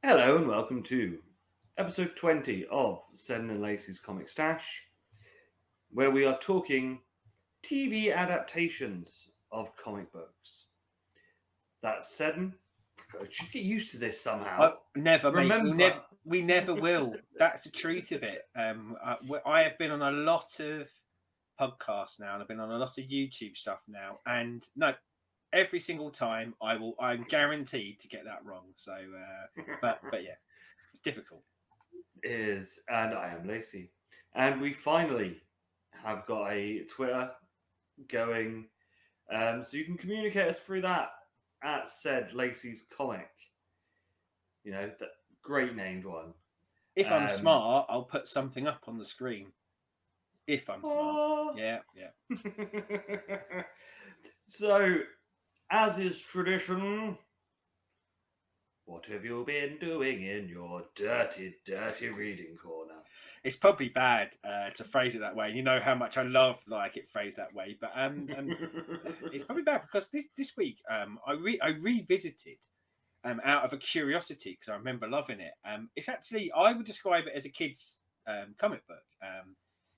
Hello and welcome to episode 20 of Seddon and Laceys Comic Stash, where we are talking TV adaptations of comic books. That's Seddon. God, you should get used to this somehow. Never, mate. Remember. We never will. That's the truth of it. I have been on a lot of podcasts now, and I've been on a lot of YouTube stuff now, and no, every single time I'm guaranteed to get that wrong. So, but yeah, it's difficult. And I am Lacey. And we finally have got a Twitter going, so you can communicate us through that at said Lacey's Comic. You know, that great named one. If I'm smart, I'll put something up on the screen. If I'm smart, yeah. So, as is tradition, what have you been doing in your dirty, dirty reading corner? It's probably bad to phrase it that way. You know how much I love it phrased that way, but it's probably bad because this week I revisited out of a curiosity because I remember loving it. It's actually, I would describe it as a kid's comic book.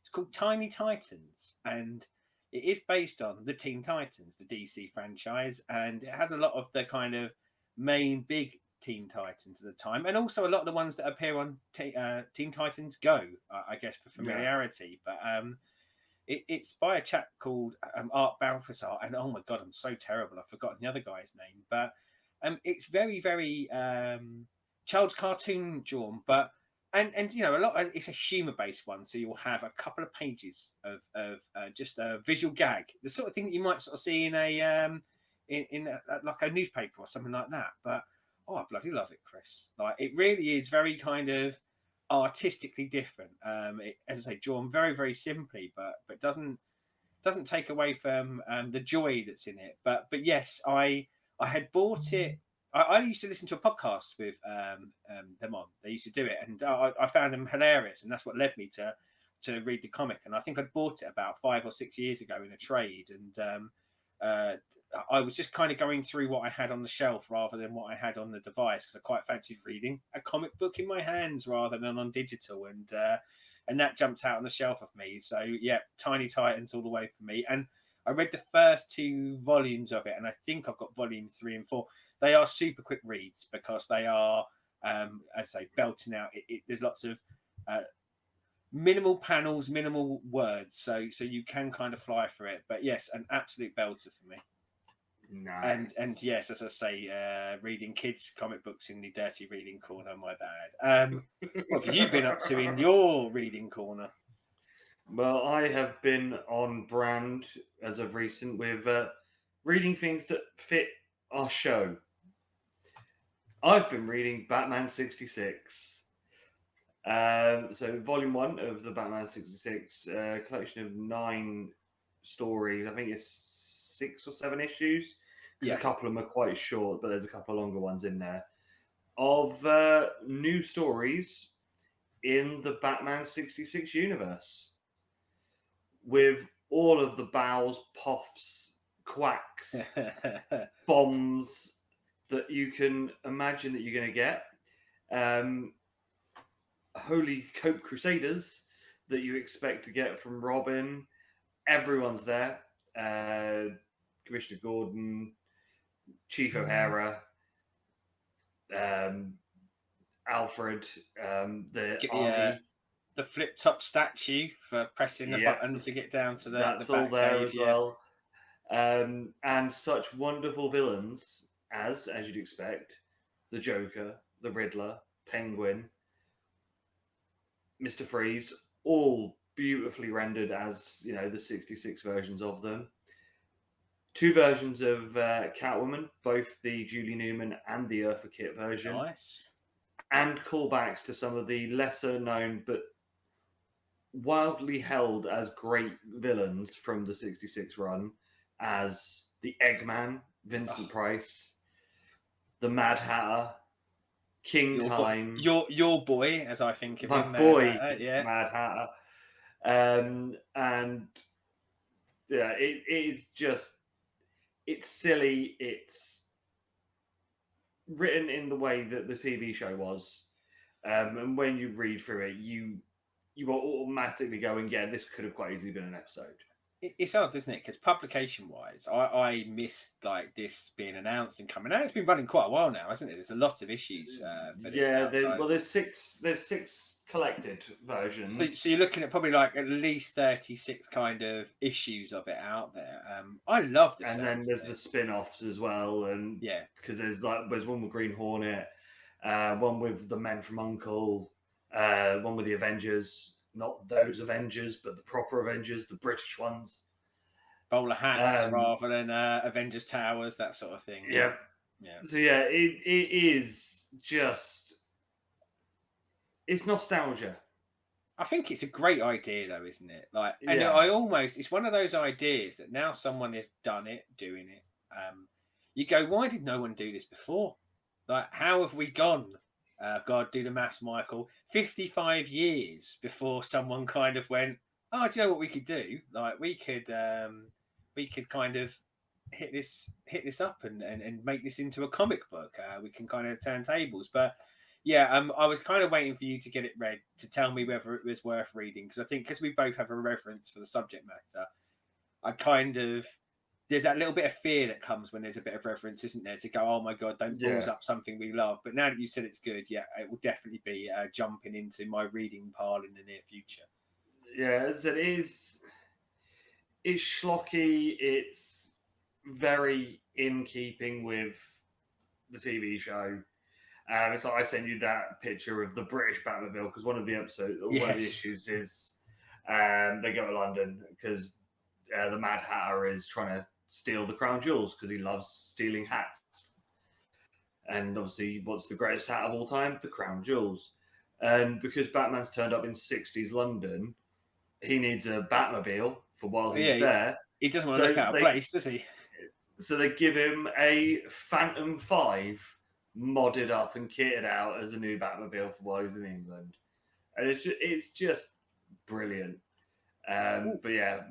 It's called Tiny Titans, and it is based on the Teen Titans, the DC franchise, and it has a lot of the kind of main big Teen Titans at the time, and also a lot of the ones that appear on Teen Titans Go, I guess, for familiarity. Yeah. But it's by a chap called Art Balthazar, and oh my god, I'm so terrible, I've forgotten the other guy's name. But it's very, very child's cartoon drawn, but and you know, a lot. It's a humour based one, so you'll have a couple of pages of just a visual gag, the sort of thing that you might sort of see in a like a newspaper or something like that. But oh, I bloody love it, Chris. Like, it really is very kind of artistically different. As I say, drawn very, very simply, but doesn't take away from the joy that's in it. But yes, I had bought it. I used to listen to a podcast with them on. They used to do it, and I found them hilarious, and that's what led me to read the comic. And I think I'd bought it about 5 or 6 years ago in a trade, and I was just kind of going through what I had on the shelf rather than what I had on the device, because I quite fancied reading a comic book in my hands rather than on digital, and that jumped out on the shelf of me. So yeah, Tiny Titans all the way for me. And I read the first 2 volumes of it, and I think I've got volume 3 and 4. They are super quick reads because they are, as I say, belting out. There's lots of minimal panels, minimal words, so you can kind of fly through it. But yes, an absolute belter for me. Nice. And yes, as I say, reading kids' comic books in the dirty reading corner, my bad. What have you been up to in your reading corner? Well, I have been on brand as of recent with reading things that fit our show. I've been reading Batman 66. So volume 1 of the Batman 66 collection of 9 stories. I think it's 6 or 7 issues, because a couple of them are quite short, but there's a couple of longer ones in there, of new stories in the Batman 66 universe, with all of the bows, puffs, quacks, bombs that you can imagine that you're going to get. Holy Cope Crusaders that you expect to get from Robin. Everyone's there. Commissioner Gordon, Chief O'Hara, Alfred, the army. The flip top statue for pressing the button to get down to That's the all there cave, as well. And such wonderful villains as you'd expect, the Joker, the Riddler, Penguin, Mr. Freeze, all beautifully rendered as, you know, the 66 versions of them. 2 versions of Catwoman, both the Julie Newman and the Eartha Kitt version. Nice. And callbacks to some of the lesser known but wildly held as great villains from the 66 run, as the Eggman, Vincent Price, the Mad Hatter, King Time. Your boy, as I think of him. My boy, Mad Hatter. And yeah, it is just, it's silly, it's written in the way that the TV show was, and when you read through it, you are automatically going, yeah, this could have quite easily been an episode. It's odd, isn't it? Because publication-wise, I missed like this being announced and coming out. It's been running quite a while now, hasn't it? There's a lot of issues for this Yeah, outside. there's six collected versions. So you're looking at probably like at least 36 kind of issues of it out there. I love the And sound then of there's it. the spin-offs as well, and Yeah, because there's one with Green Hornet, one with the Men from Uncle, one with the Avengers, not those Avengers, but the proper Avengers, the British ones. bowler hats rather than Avengers Towers, that sort of thing. Yeah. Yeah. So yeah, it is just, it's nostalgia. I think it's a great idea, though, isn't it? Like, and Yeah. it's one of those ideas that now someone has done it, doing it. You go, why did no one do this before? Like, how have we gone? God, do the maths, Michael. 55 years before someone kind of went, oh, do you know what we could do? Like, we could kind of hit this up and make this into a comic book. We can kind of turn tables, but. Yeah, I was kind of waiting for you to get it read to tell me whether it was worth reading, because I think because we both have a reverence for the subject matter, there's that little bit of fear that comes when there's a bit of reverence, isn't there? To go, oh my God, don't balls up something we love. But now that you said it's good, yeah, it will definitely be jumping into my reading pile in the near future. Yeah, as it is, it's schlocky. It's very in keeping with the TV show. So I sent you that picture of the British Batmobile because one of the episodes, one of the issues is they go to London because the Mad Hatter is trying to steal the crown jewels because he loves stealing hats. And obviously, what's the greatest hat of all time? The crown jewels. And because Batman's turned up in 60s London, he needs a Batmobile for while he's there. He doesn't want to look out of place, does he? So they give him a Phantom 5 modded up and kitted out as a new Batmobile for while he's in England, and it's just brilliant. But yeah,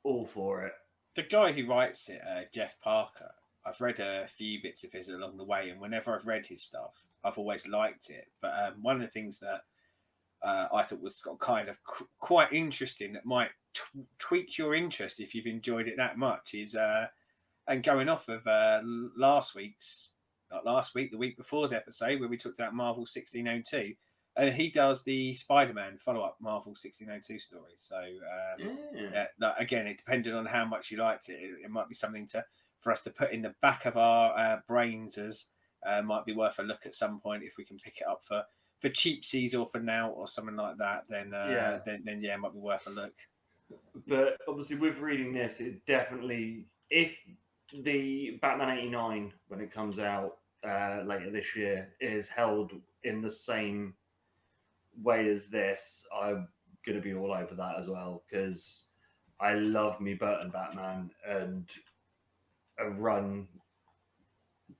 all for it. The guy who writes it, Jeff Parker, I've read a few bits of his along the way, and whenever I've read his stuff, I've always liked it. But one of the things that I thought was kind of quite interesting that might tweak your interest if you've enjoyed it that much is, and going off of the week before's episode where we talked about Marvel 1602, and he does the Spider-Man follow-up Marvel 1602 story. So again, it depended on how much you liked it. It might be something for us to put in the back of our brains as might be worth a look at some point if we can pick it up for cheapsies or for now or something like that. Then it might be worth a look. But obviously, with reading this, it's definitely, if the Batman 89 when it comes out later this year is held in the same way as this, I'm gonna be all over that as well because I love me Burton Batman, and a run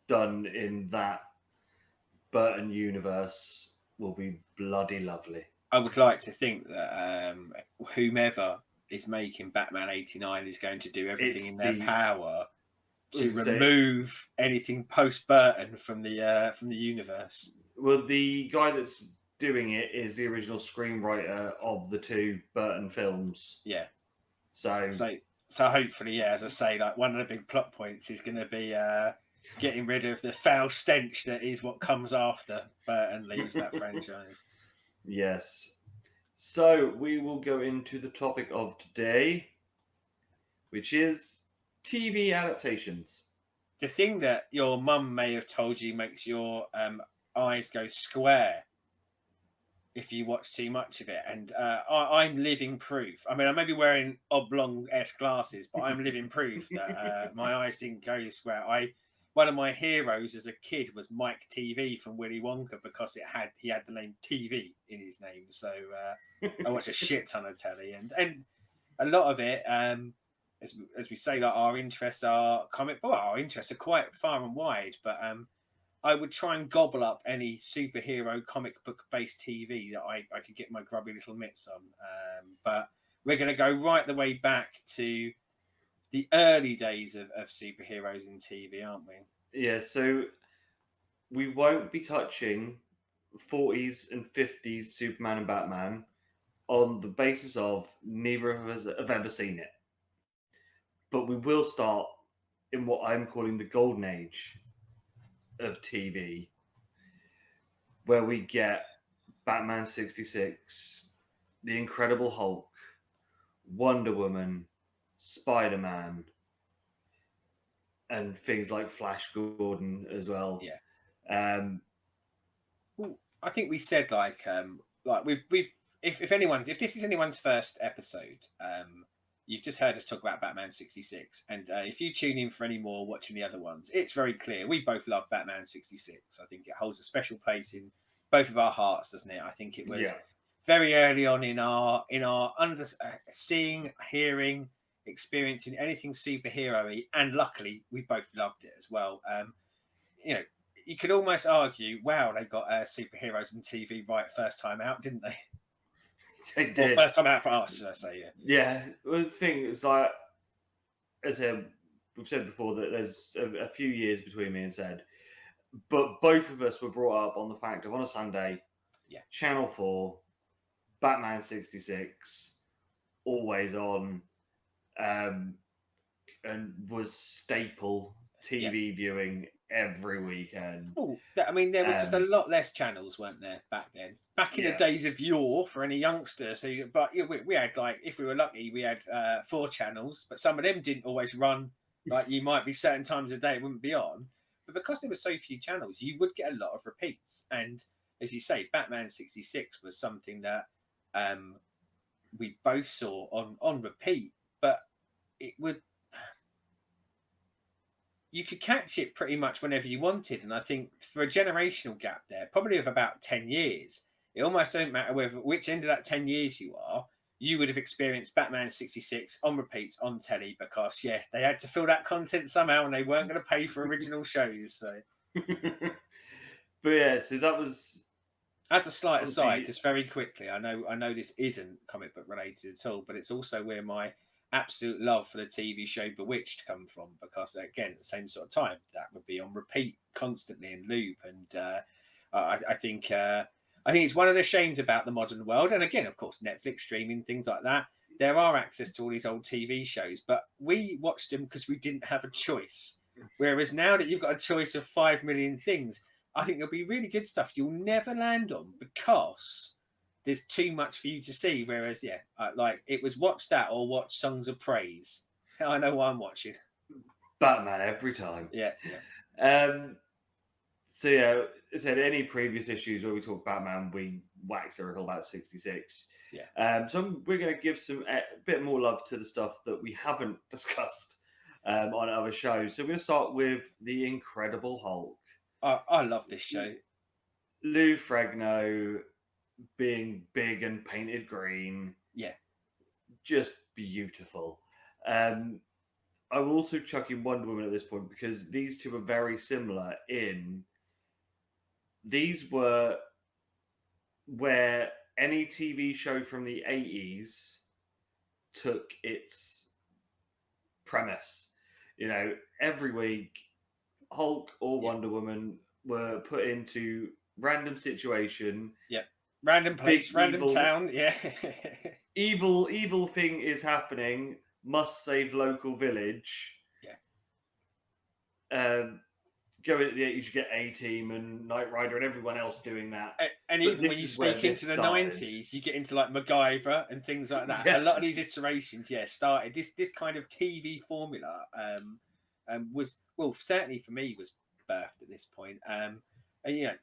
done in that Burton universe will be bloody lovely. I would like to think that whomever is making Batman 89 is going to do everything in their power to remove anything post Burton from the universe. Well, the guy that's doing it is the original screenwriter of the two Burton films. Yeah. So hopefully, yeah, as I say, like one of the big plot points is going to be getting rid of the foul stench that is what comes after Burton leaves that franchise. Yes. So we will go into the topic of today, which is TV adaptations. The thing that your mum may have told you makes your eyes go square if you watch too much of it, and I'm living proof. I mean, I may be wearing oblong-esque glasses, but I'm living proof that my eyes didn't go square. One of my heroes as a kid was Mike TV from Willy Wonka because he had the name TV in his name. So I watched a shit ton of telly, and a lot of it, as we say, like our interests are our interests are quite far and wide. But I would try and gobble up any superhero comic book based TV that I could get my grubby little mitts on. But we're going to go right the way back to the early days of superheroes in TV, aren't we? Yeah, so we won't be touching 40s and 50s Superman and Batman on the basis of neither of us have ever seen it. But we will start in what I'm calling the golden age of TV, where we get Batman 66, The Incredible Hulk, Wonder Woman, Spider-Man, and things like Flash Gordon as well. Yeah. Well, I think we said like we've if this is anyone's first episode, you've just heard us talk about Batman 66, and if you tune in for any more watching the other ones, it's very clear we both love Batman 66. I think it holds a special place in both of our hearts, doesn't it? I think it was very early on in our seeing, hearing, experiencing anything superhero-y, and luckily we both loved it as well. You could almost argue, wow, they got superheroes in TV right first time out, didn't they? They did. Or first time out for us, should I say? Yeah. Yeah. Well, the thing is, like, as we've said before, that there's a few years between me and Zed, but both of us were brought up on the fact of on a Sunday, Channel 4, Batman 66, always on, and was staple TV viewing every weekend. Oh, I mean, there was just a lot less channels, weren't there, back then? Back in the days of yore, for any youngsters. So, but we had, like, if we were lucky, we had 4 channels, but some of them didn't always run. Like, you might be certain times of day it wouldn't be on, but because there were so few channels, you would get a lot of repeats. And as you say, Batman 66 was something that we both saw on repeat, but it would. You could catch it pretty much whenever you wanted. And I think for a generational gap there, probably of about 10 years, it almost don't matter which end of that 10 years you are, you would have experienced Batman 66 on repeats on telly because, they had to fill that content somehow and they weren't going to pay for original shows. So, but yeah, so that was... As a slight aside, just very quickly, I know this isn't comic book related at all, but it's also where my absolute love for the TV show Bewitched come from, because again, at the same sort of time, that would be on repeat constantly in loop. And I think it's one of the shames about the modern world. And again, of course, Netflix streaming, things like that, there are access to all these old TV shows, but we watched them because we didn't have a choice. Whereas now that you've got a choice of 5 million things, I think there'll be really good stuff you'll never land on because there's too much for you to see. Whereas, like it was watch that or watch Songs of Praise. I know what I'm watching. Batman every time. Yeah. So yeah, as I said, any previous issues where we talk Batman, we wax a little about 66. Yeah. So we're going to give a bit more love to the stuff that we haven't discussed on other shows. So we're going to start with The Incredible Hulk. I love this show. Lou Ferrigno being big and painted green. Yeah. Just beautiful. I will also chuck in Wonder Woman at this point because these two are very similar in these were where any TV show from the 80s took its premise. Every week Hulk or Wonder Woman were put into random situation. Yep. Random place, random town. Yeah. evil thing is happening. Must save local village. Yeah. Going at the 80s, you get A-Team and Knight Rider and everyone else doing that. And even when you sneak into the 90s, you get into like MacGyver and things like that. Yeah. A lot of these iterations, started. This kind of TV formula was, well, certainly for me, was birthed at this point. And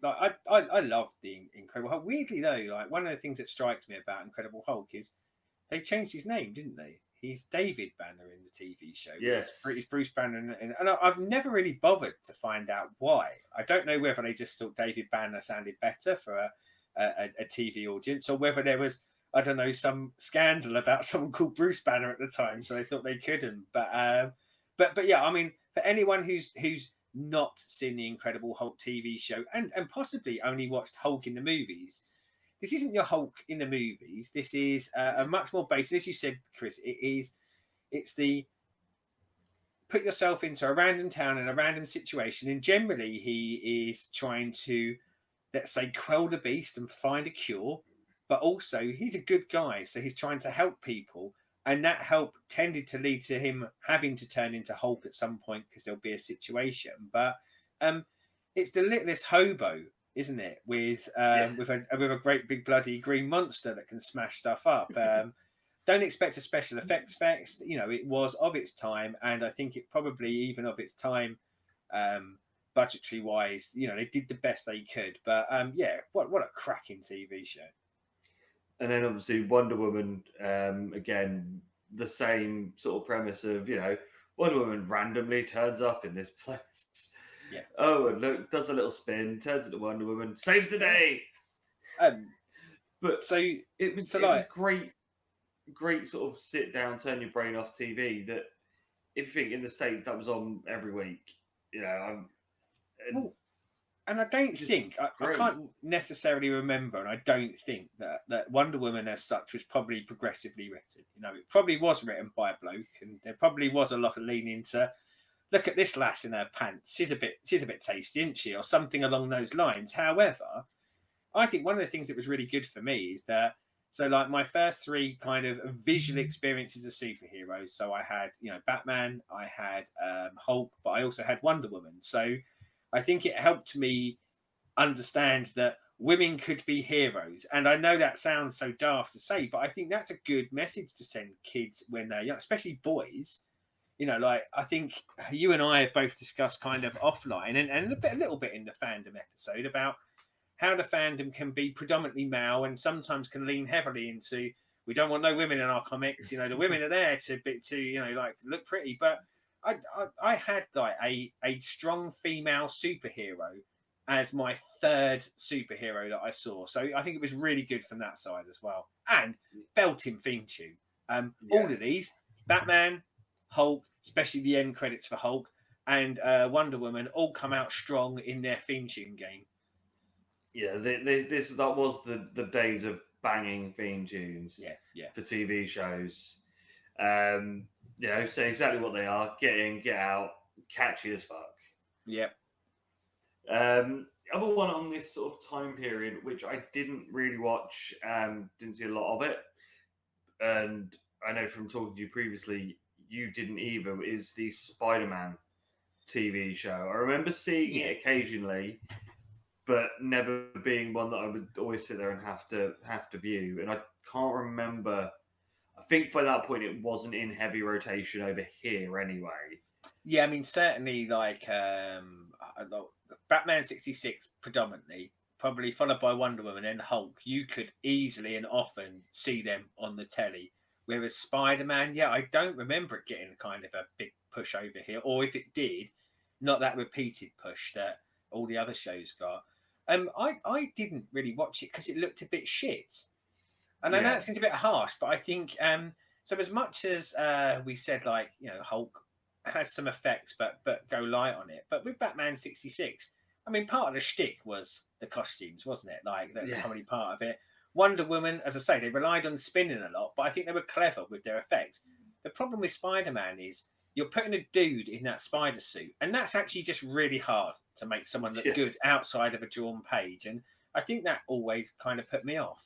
like I love the Incredible Hulk. Weirdly though, like one of the things that strikes me about Incredible Hulk is they changed his name, didn't they? He's David Banner in the TV show. Yes, it's Bruce Banner, and I've never really bothered to find out why. I don't know whether they just thought David Banner sounded better for a TV audience, or whether there was, I don't know, some scandal about someone called Bruce Banner at the time, so they thought they couldn't. But yeah, I mean, for anyone who's not seen the Incredible Hulk TV show and possibly only watched Hulk in the movies, this isn't your Hulk in the movies. This is a much more basic, as you said, Chris. It's the put yourself into a random town in a random situation, and generally he is trying to, let's say, quell the beast and find a cure, but also he's a good guy, so he's trying to help people, and that help tended to lead to him having to turn into Hulk at some point because there'll be a situation. But it's the littlest hobo, isn't it, with a great big bloody green monster that can smash stuff up. Don't expect a special effects fest. You know, it was of its time, and I think it probably even of its time, budgetary wise, you know, they did the best they could. But yeah, what a cracking TV show. And then obviously Wonder Woman, again, the same sort of premise of, you know, Wonder Woman randomly turns up in this place. Yeah. Oh, and look, does a little spin, turns into Wonder Woman, saves the day. But so it was great sort of sit down, turn your brain off TV. That if you think in the States that was on every week, you know, and I don't think I can't necessarily remember, and I don't think that Wonder Woman as such was probably progressively written. You know, it probably was written by a bloke, and there probably was a lot of leaning to look at this lass in her pants. She's a bit tasty, isn't she, or something along those lines. However, I think one of the things that was really good for me is that, so like my first three kind of visual experiences of superheroes. So I had, you know, Batman, I had Hulk, but I also had Wonder Woman. So I think it helped me understand that women could be heroes. And I know that sounds so daft to say, but I think that's a good message to send kids when they're young, especially boys. You know, like I think you and I have both discussed kind of offline and a little bit in the fandom episode about how the fandom can be predominantly male and sometimes can lean heavily into, we don't want no women in our comics. You know, the women are there to you know, like look pretty. But I had like a strong female superhero as my third superhero that I saw. So I think it was really good from that side as well. And belting theme tune. All of these, Batman, Hulk, especially the end credits for Hulk, and Wonder Woman, all come out strong in their theme tune game. Yeah, that was the days of banging theme tunes. Yeah. For TV shows. You know, say exactly what they are: get in, get out, catchy as fuck. Yep. Other one on this sort of time period, which I didn't really watch, didn't see a lot of it, and I know from talking to you previously, you didn't either, is the Spider-Man TV show. I remember seeing it occasionally, but never being one that I would always sit there and have to view. And I can't remember. I think by that point it wasn't in heavy rotation over here anyway. Yeah, I mean certainly like Batman 66 predominantly, probably followed by Wonder Woman and Hulk. You could easily and often see them on the telly. Whereas Spider-Man, yeah, I don't remember it getting kind of a big push over here, or if it did, not that repeated push that all the other shows got. I didn't really watch it because it looked a bit shit. And I know that seems a bit harsh, but I think so. As much as we said, like, you know, Hulk has some effects, but go light on it. But with Batman 66, I mean, part of the shtick was the costumes, wasn't it? Like the comedy part of it. Wonder Woman, as I say, they relied on spinning a lot, but I think they were clever with their effects. The problem with Spider-Man is you're putting a dude in that spider suit, and that's actually just really hard to make someone look good outside of a drawn page. And I think that always kind of put me off.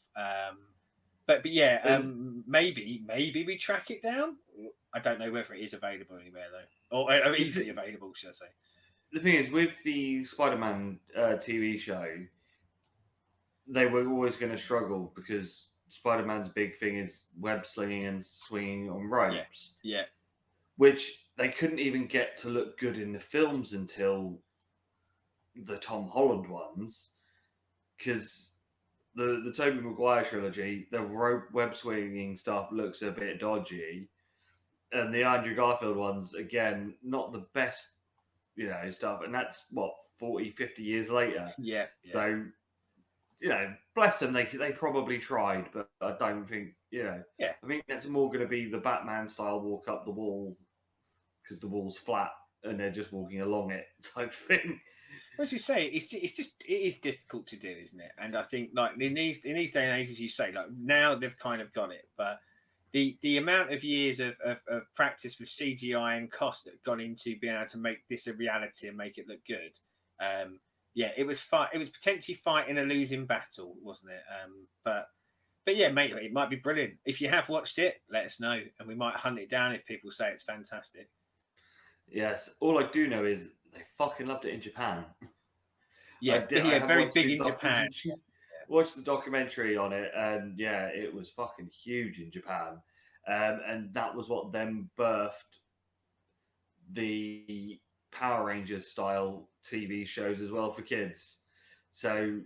But yeah, maybe we track it down. I don't know whether it is available anywhere though, or easily available, should I say? The thing is, with the Spider-Man TV show, they were always going to struggle because Spider-Man's big thing is web slinging and swinging on ropes. Yeah. Which they couldn't even get to look good in the films until the Tom Holland ones, because the Tobey Maguire trilogy, the rope web swinging stuff looks a bit dodgy, and the Andrew Garfield ones, again, not the best, you know, stuff, and that's what 40, 50 years later. Yeah. So, you know, bless them, they probably tried, but I don't think, you know. Yeah. I think that's more going to be the Batman style walk up the wall because the wall's flat and they're just walking along it type thing. As you say, it is difficult to do, isn't it? And I think like in these day and age, as you say, like now they've kind of got it, but the amount of years of practice with CGI and cost that had gone into being able to make this a reality and make it look good. Yeah, it was potentially fighting a losing battle, wasn't it? But yeah, mate, it might be brilliant. If you have watched it, let us know, and we might hunt it down if people say it's fantastic. Yes, all I do know is they fucking loved it in Japan. Yeah, I yeah, have very watched big in Japan. watched the documentary on it, and yeah, it was fucking huge in Japan, and that was what then birthed the Power Rangers style TV shows as well for kids. So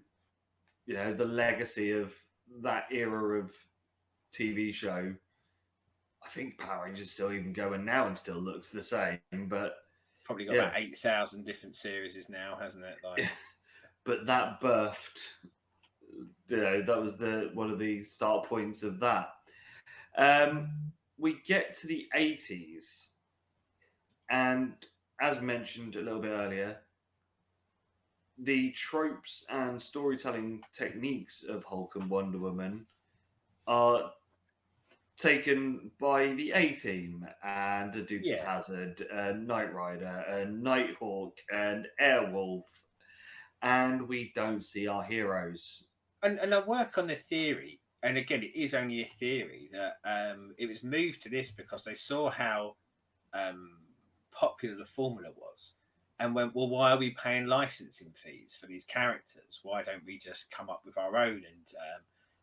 you know the legacy of that era of TV show. I think Power Rangers still even going now and still looks the same, but Probably got yeah, about 8,000 different series now, hasn't it? Like, but that birthed. You know, that was the one of the start points of that. We get to the 80s, and as mentioned a little bit earlier, the tropes and storytelling techniques of Hulk and Wonder Woman are taken by the A Team and the Dukes of yeah, Hazzard and Knight Rider and Nighthawk and Airwolf, and we don't see our heroes. and I work on the theory, and again, it is only a theory that it was moved to this because they saw how um, popular the formula was, and went, well, why are we paying licensing fees for these characters? Why don't we just come up with our own? And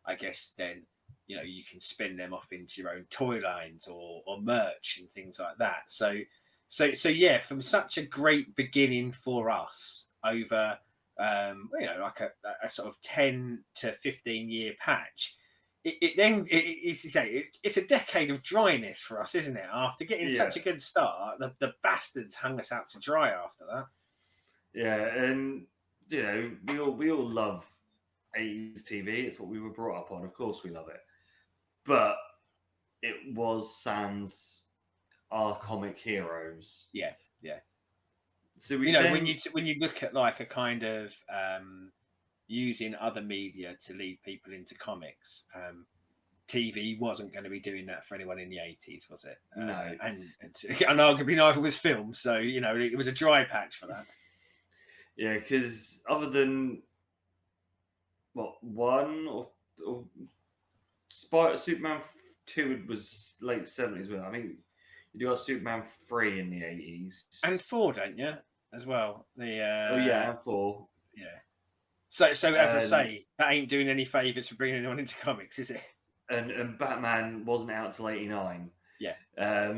I guess then you can spin them off into your own toy lines or merch and things like that. So yeah, from such a great beginning for us over like a sort of 10 to 15 year patch. It's a decade of dryness for us, isn't it? After getting Yeah, such a good start, the bastards hung us out to dry after that. yeah, and you know we all love 80s TV. It's what we were brought up on. Of course, we love it, but it was sans our comic heroes. Yeah, yeah. So we then When you look at like a kind of using other media to lead people into comics, TV wasn't going to be doing that for anyone in the 80s, was it? no, And arguably neither was film. So it was a dry patch for that. yeah, because other than what one or Superman 2 was late 70s. Well, I think you do got Superman 3 in the 80s. And four, don't you, as well? The Oh yeah, and 4. yeah. So as I And say, that ain't doing any favors for bringing anyone into comics, is it? and Batman wasn't out till 89. Yeah.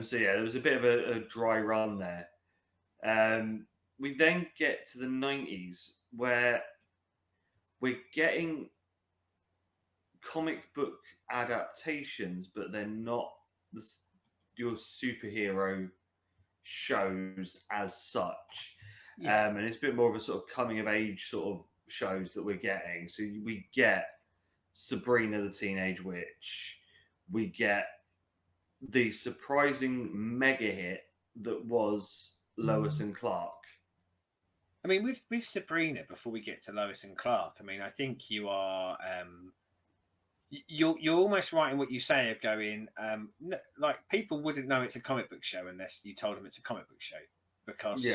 So yeah, there was a bit of a dry run there. We then get to the 90s where we're getting comic book adaptations, but they're not your superhero shows as such. Yeah. And it's a bit more of a sort of coming of age sort of shows that we're getting. So we get Sabrina the Teenage Witch, we get the surprising mega hit that was Lois and Clark. I mean, with Sabrina, before we get to Lois and Clark, I mean, I think you are you're almost right in what you say of going like people wouldn't know it's a comic book show unless you told them it's a comic book show, because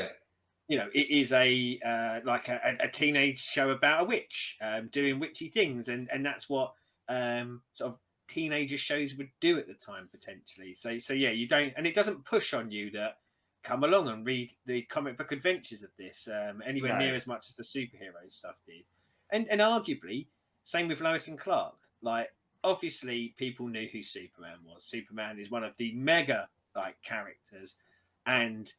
it is like a teenage show about a witch doing witchy things, and that's what sort of teenager shows would do at the time potentially. So yeah, you don't, and it doesn't push on you that come along and read the comic book adventures of this anywhere near as much as the superhero stuff did. And arguably, same with Lois and Clark. Like, obviously, people knew who Superman was. Superman is one of the mega characters, and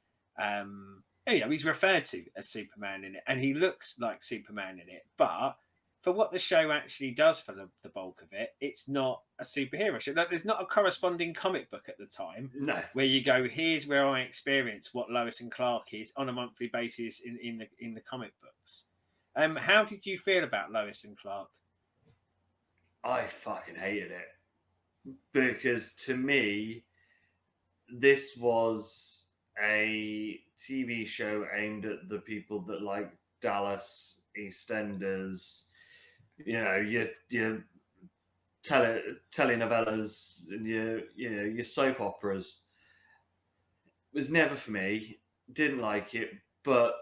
he's referred to as Superman in it, and he looks like Superman in it. But for what the show actually does for the bulk of it, it's not a superhero show. Like, there's not a corresponding comic book at the time where you go, here's where I experience what Lois and Clark is on a monthly basis in the comic books. How did you feel about Lois and Clark? I fucking hated it, because to me, this was a TV show aimed at the people that like Dallas, EastEnders, your telenovelas and your soap operas was never for me. Didn't like it, but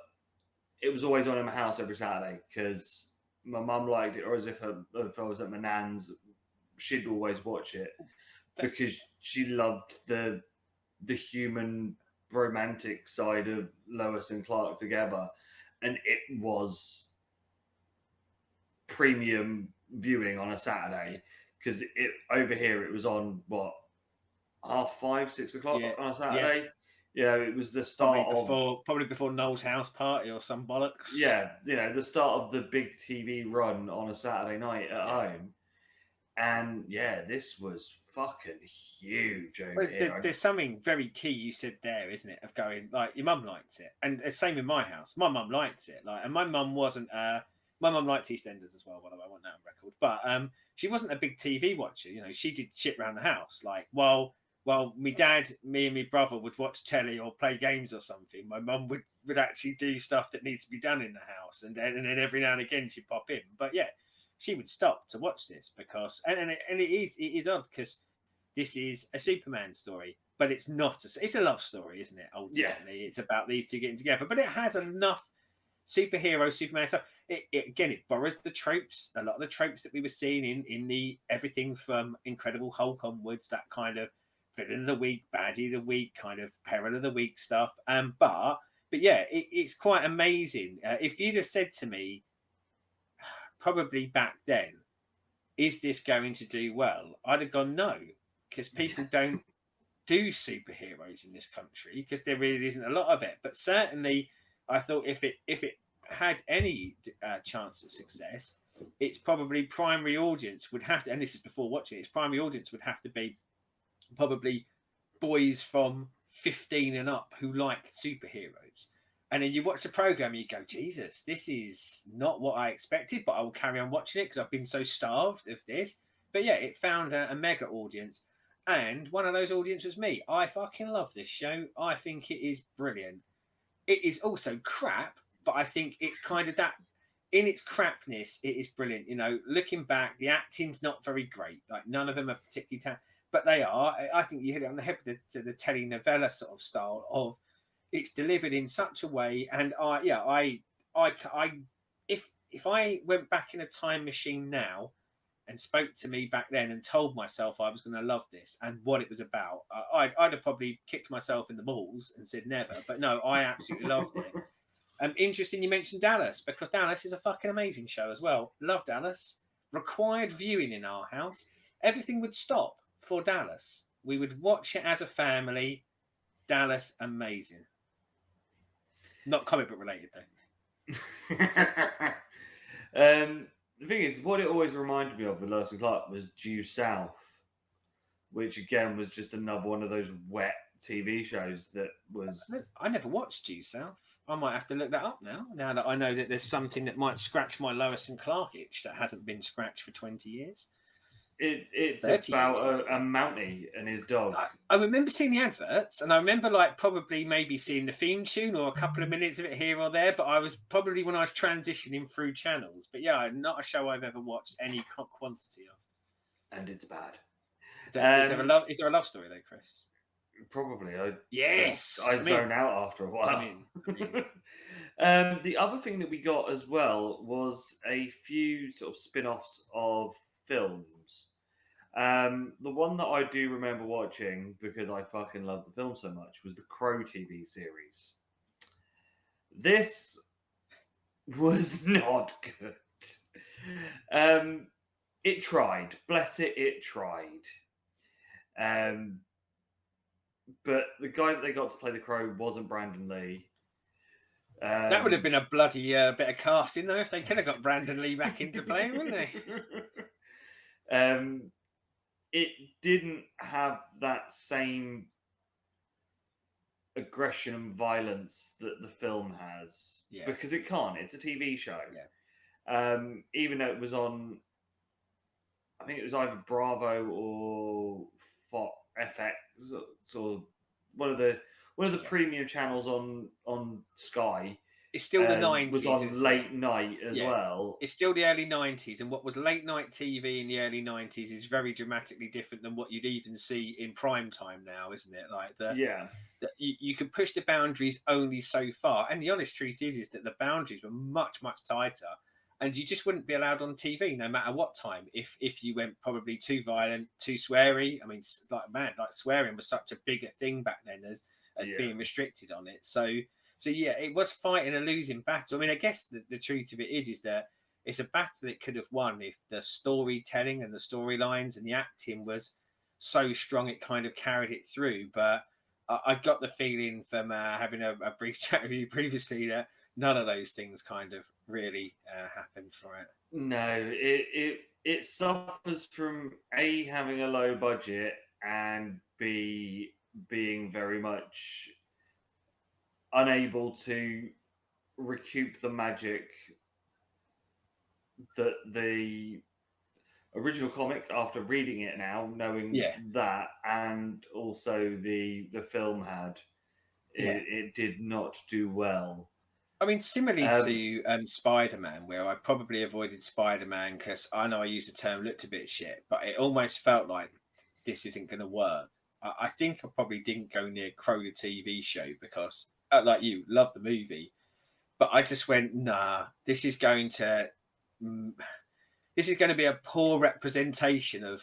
it was always on in my house every Saturday because my mum liked it, or as if I was at my nan's, she'd always watch it because she loved the human romantic side of Lois and Clark together, and it was premium viewing on a Saturday because it over here it was on what 5:30, 6 o'clock Yeah, on a yeah. Saturday. It was the start probably before Noel's house party or some bollocks. the start of the big TV run on a Saturday night at home, and this was fucking huge over here. There's something very key you said there, isn't it? Of going like your mum liked it, and the same in my house. My mum liked it, and my mum wasn't. My mum liked EastEnders as well. By the way, I want that on record. But she wasn't a big TV watcher. She did shit around the house. Like while me dad, me and my brother would watch telly or play games or something, my mum would actually do stuff that needs to be done in the house, and then every now and again she'd pop in. But yeah, she would stop to watch this because it is odd because this is a Superman story, but it's not. It's a love story, isn't it? Ultimately, it's about these two getting together, but it has enough Superman stuff. It borrows the tropes, a lot of the tropes that we were seeing in the everything from Incredible Hulk onwards, that kind of villain of the week, baddie of the week, kind of peril of the week stuff. But yeah, it's quite amazing. If you'd have said to me, probably back then, is this going to do well? I'd have gone no, because people don't do superheroes in this country because there really isn't a lot of it. But certainly, I thought if it had any chance of success, its probably primary audience would have to, and this is before watching it, its primary audience would have to be probably boys from 15 and up who like superheroes. And then you watch the program and you go, Jesus, this is not what I expected, but I will carry on watching it because I've been so starved of this. But yeah, it found a mega audience. And one of those audiences was me. I fucking love this show. I think it is brilliant. It is also crap, but I think it's kind of that, in its crapness, it is brilliant. Looking back, the acting's not very great. Like, none of them are particularly talented, but they are. I think you hit it on the head with the telenovela sort of style of, it's delivered in such a way, and if I went back in a time machine now and spoke to me back then and told myself I was going to love this and what it was about, I'd have probably kicked myself in the balls and said never. But no, I absolutely loved it. Interesting you mentioned Dallas, because Dallas is a fucking amazing show as well. Love Dallas. Required viewing in our house. Everything would stop for Dallas. We would watch it as a family. Dallas, amazing. Not comic book related though. The thing is, what it always reminded me of with Lois and Clark was Due South, which again was just another one of those wet TV shows that was. I never watched Due South. I might have to look that up now that I know that there's something that might scratch my Lois and Clark itch that hasn't been scratched for 20 years. It's about a Mountie and his dog. I remember seeing the adverts, and I remember probably maybe seeing the theme tune or a couple of minutes of it here or there, but I was probably when I was transitioning through channels. But yeah, not a show I've ever watched any quantity of. And it's bad. Is there a love story though, Chris? Probably. I zone out after a while. The other thing that we got as well was a few sort of spin-offs of films. The one that I do remember watching because I fucking love the film so much was the Crow TV series. This was not good. It tried. Bless it, it tried. But the guy that they got to play the Crow wasn't Brandon Lee. That would have been a bloody bit of casting, though, if they could have got Brandon Lee back into playing, wouldn't they? It didn't have that same aggression and violence that the film has, because it can't. It's a TV show. Even though it was on, I think it was either Bravo or FX, or one of the premium channels on Sky. It's still the was 90s, on isn't it? late night as Yeah. well. It's still the early 90s, and what was late night TV in the early 90s is very dramatically different than what you'd even see in prime time now, isn't it? Like Yeah, you can push the boundaries only so far, and the honest truth is that the boundaries were much tighter, and you just wouldn't be allowed on TV no matter what time if you went probably too violent, too sweary. I mean, like swearing was such a bigger thing back then as yeah, being restricted on it. So yeah, it was fighting a losing battle. I mean, I guess the truth of it is that it's a battle it could have won if the storytelling and the storylines and the acting was so strong it kind of carried it through. But I got the feeling from having a brief chat with you previously that none of those things kind of really happened for it. no, it suffers from A, having a low budget, and B, being very much unable to recoup the magic that the original comic, after reading it now, knowing Yeah, that, and also the film had. yeah. It did not do well. I mean, similarly Um, to Spider-Man, where I probably avoided Spider-Man because I know I used the term looked a bit shit, but it almost felt like this isn't going to work. I think I probably didn't go near Crow the TV show because, like you, love the movie, but I just went, nah, mm, this is going to be a poor representation of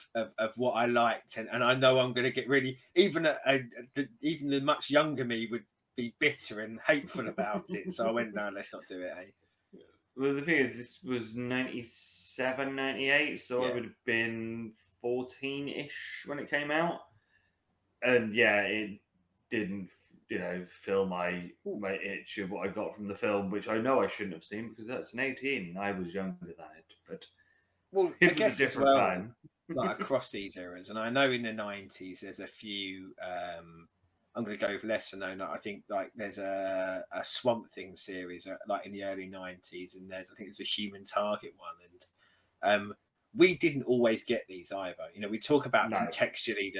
what I liked, and I know I'm going to get really even the much younger me would be bitter and hateful about it. So I went, no, let's not do it. Eh? well, the thing is, this was 97, 98, so I Yeah, would have been 14-ish when it came out. And yeah, it didn't, fill my itch of what I got from the film, which I know I shouldn't have seen because that's an 18 and I was younger than it. But well, I it was a guess as different well, time. like across these eras, and I know in the 90s there's a few. I'm going to go with lesser known. I think like there's a Swamp Thing series like in the early 90s, and I think there's a Human Target one, and we didn't always get these either. You know, we talk about No. contextually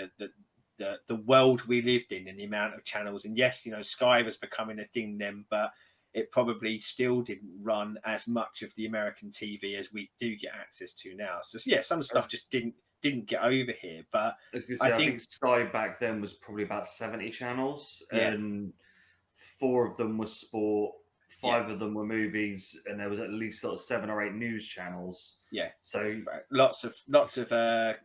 the world we lived in and the amount of channels, and yes, you know, Sky was becoming a thing then, but it probably still didn't run as much of the American TV as we do get access to now. So yeah, some stuff just didn't get over here, but I was gonna I say, I think think Sky back then was probably about 70 channels, yeah, and 4 of them were sport, yeah, 5 of them were movies, and there was at least sort of 7 or 8 news channels. yeah. So Right. Lots of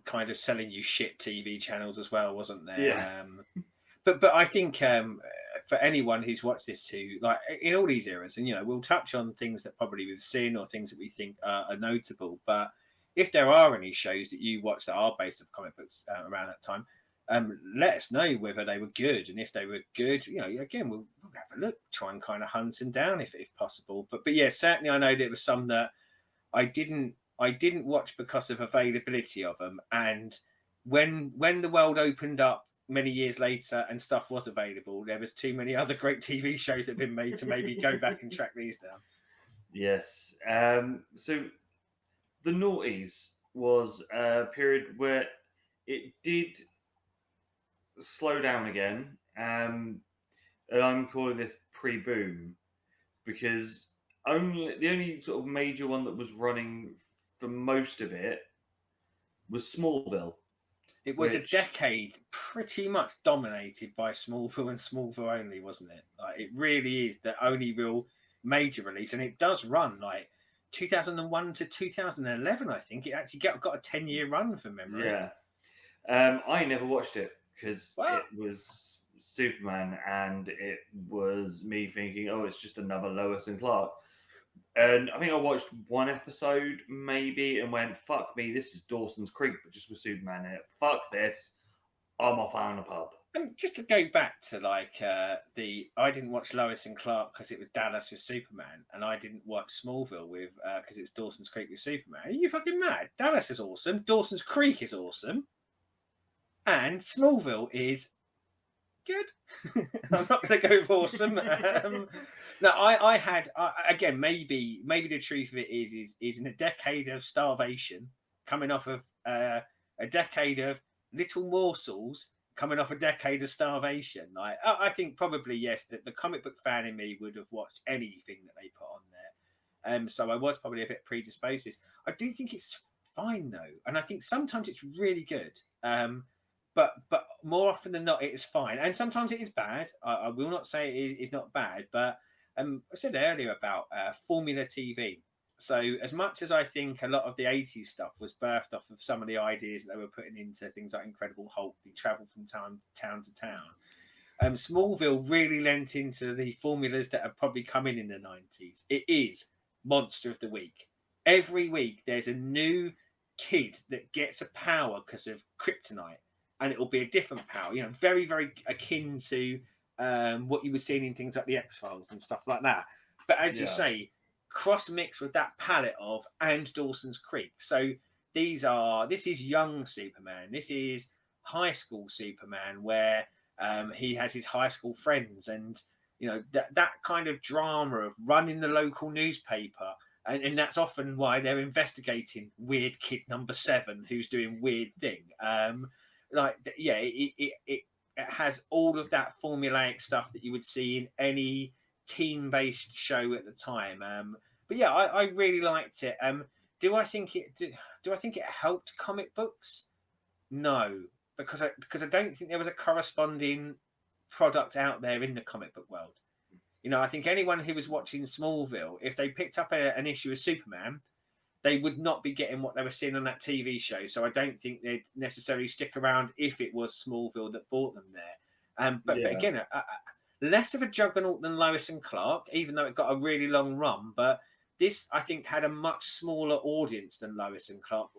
kind of selling you shit TV channels as well, wasn't yeah, there? But I think for anyone who's watched this too, like in all these eras, and you know, we'll touch on things that probably we've seen or things that we think are notable. But if there are any shows that you watch that are based on comic books around that time, let us know whether they were good, and if they were good, you know, again we'll have a look, try and kind of hunt them down if possible. But yeah, certainly I know there was some that I didn't watch because of availability of them, and when the world opened up many years later and stuff was available, there was too many other great TV shows that had been made to maybe go back and track these down. yes. So the noughties was a period where it did slow down again, and I'm calling this pre-boom because the only sort of major one that was running for most of it was Smallville, It was a which decade pretty much dominated by Smallville and Smallville only, wasn't it? Like it really is the only real major release, and it does run like 2001 to 2011. I think it actually got a 10-year run from memory. yeah, I never watched it because Well, it was Superman, and it was me thinking, oh, it's just another Lois and Clark. And I think I watched one episode maybe and went, fuck me, this is Dawson's Creek, but just with Superman in it. Fuck this. I'm off out in a pub. and just to go back to like I didn't watch Lois and Clark because it was Dallas with Superman, and I didn't watch Smallville with because it was Dawson's Creek with Superman. Are you fucking mad? Dallas is awesome. Dawson's Creek is awesome, and Smallville is good. I'm not going to go with awesome. No, I had again maybe the truth of it is in a decade of starvation, coming off of a decade of little morsels coming off a decade of starvation. Like, I think probably yes, that the comic book fan in me would have watched anything that they put on there. So I was probably a bit predisposed to this. I do think it's fine though, and I think sometimes it's really good. But more often than not, it is fine, and sometimes it is bad. I will not say it is not bad, but I said earlier about formula TV. So as much as I think a lot of the 80s stuff was birthed off of some of the ideas they were putting into things like Incredible Hulk, the travel from town to town, Smallville really lent into the formulas that have probably come in the 90s. It is Monster of the Week. Every week there's a new kid that gets a power because of kryptonite, and it will be a different power, very, very akin to what you were seeing in things like the X-Files and stuff like that. But as you say, cross mix with that palette of and Dawson's Creek. So this is young Superman. This is high school Superman, where he has his high school friends, and that kind of drama of running the local newspaper, and that's often why they're investigating weird kid number 7 who's doing weird thing. It has all of that formulaic stuff that you would see in any team-based show at the time. But yeah, I really liked it. Do I think it helped comic books? No, because I don't think there was a corresponding product out there in the comic book world. I think anyone who was watching Smallville, if they picked up an issue of Superman, they would not be getting what they were seeing on that TV show. So I don't think they'd necessarily stick around if it was Smallville that brought them there. But again, less of a juggernaut than Lois and Clark, even though it got a really long run. But this, I think, had a much smaller audience than Lois and Clark,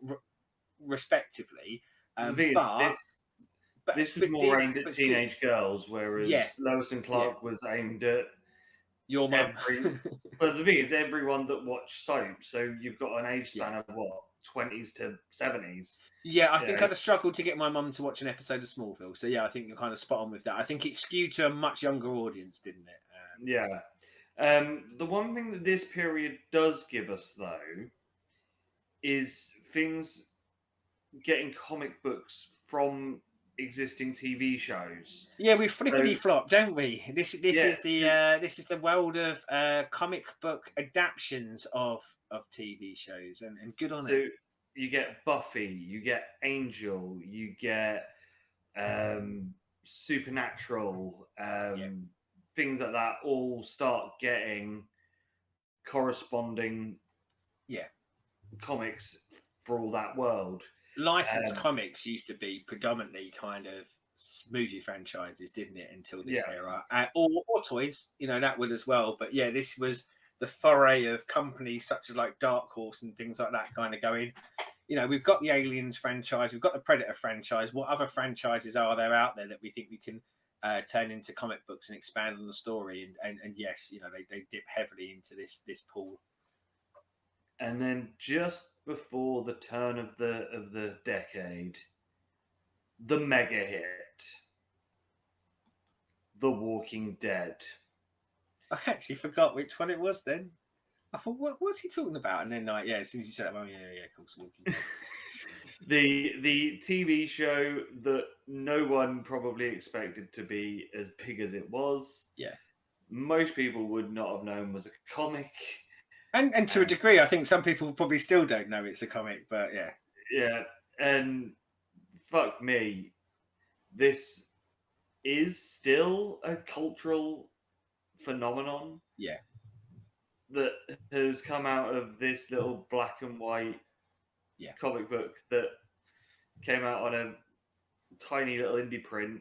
respectively. This was more aimed at teenage girls, whereas Lois and Clark was aimed at your mum. But the thing is, everyone that watched soap, so you've got an age span of what, 20s to 70s. Yeah, I think I'd have struggled to get my mum to watch an episode of Smallville. So yeah, I think you're kind of spot on with that. I think it skewed to a much younger audience, didn't it? The one thing that this period does give us, though, is things getting comic books from existing TV shows. Yeah, we flippity flop, don't we? This is the world of comic book adaptations of TV shows, and good on it. So you get Buffy, you get Angel, you get Supernatural, things like that all start getting corresponding comics for all that world. Licensed comics used to be predominantly kind of movie franchises, didn't it, until this era, or toys, that would as well. But yeah, this was the foray of companies such as like Dark Horse and things like that kind of going, we've got the Aliens franchise, we've got the Predator franchise. What other franchises are there out there that we think we can turn into comic books and expand on the story? And yes, they dip heavily into this pool. And then just before the turn of the decade, the mega hit, The Walking Dead. I actually forgot which one it was then. I thought, what's he talking about? And then, as soon as you said that, of course, Walking Dead. the TV show that no one probably expected to be as big as it was. Yeah. Most people would not have known was a comic. And to a degree, I think some people probably still don't know it's a comic, but yeah. Yeah, and fuck me, this is still a cultural phenomenon. Yeah. That has come out of this little black and white comic book that came out on a tiny little indie print.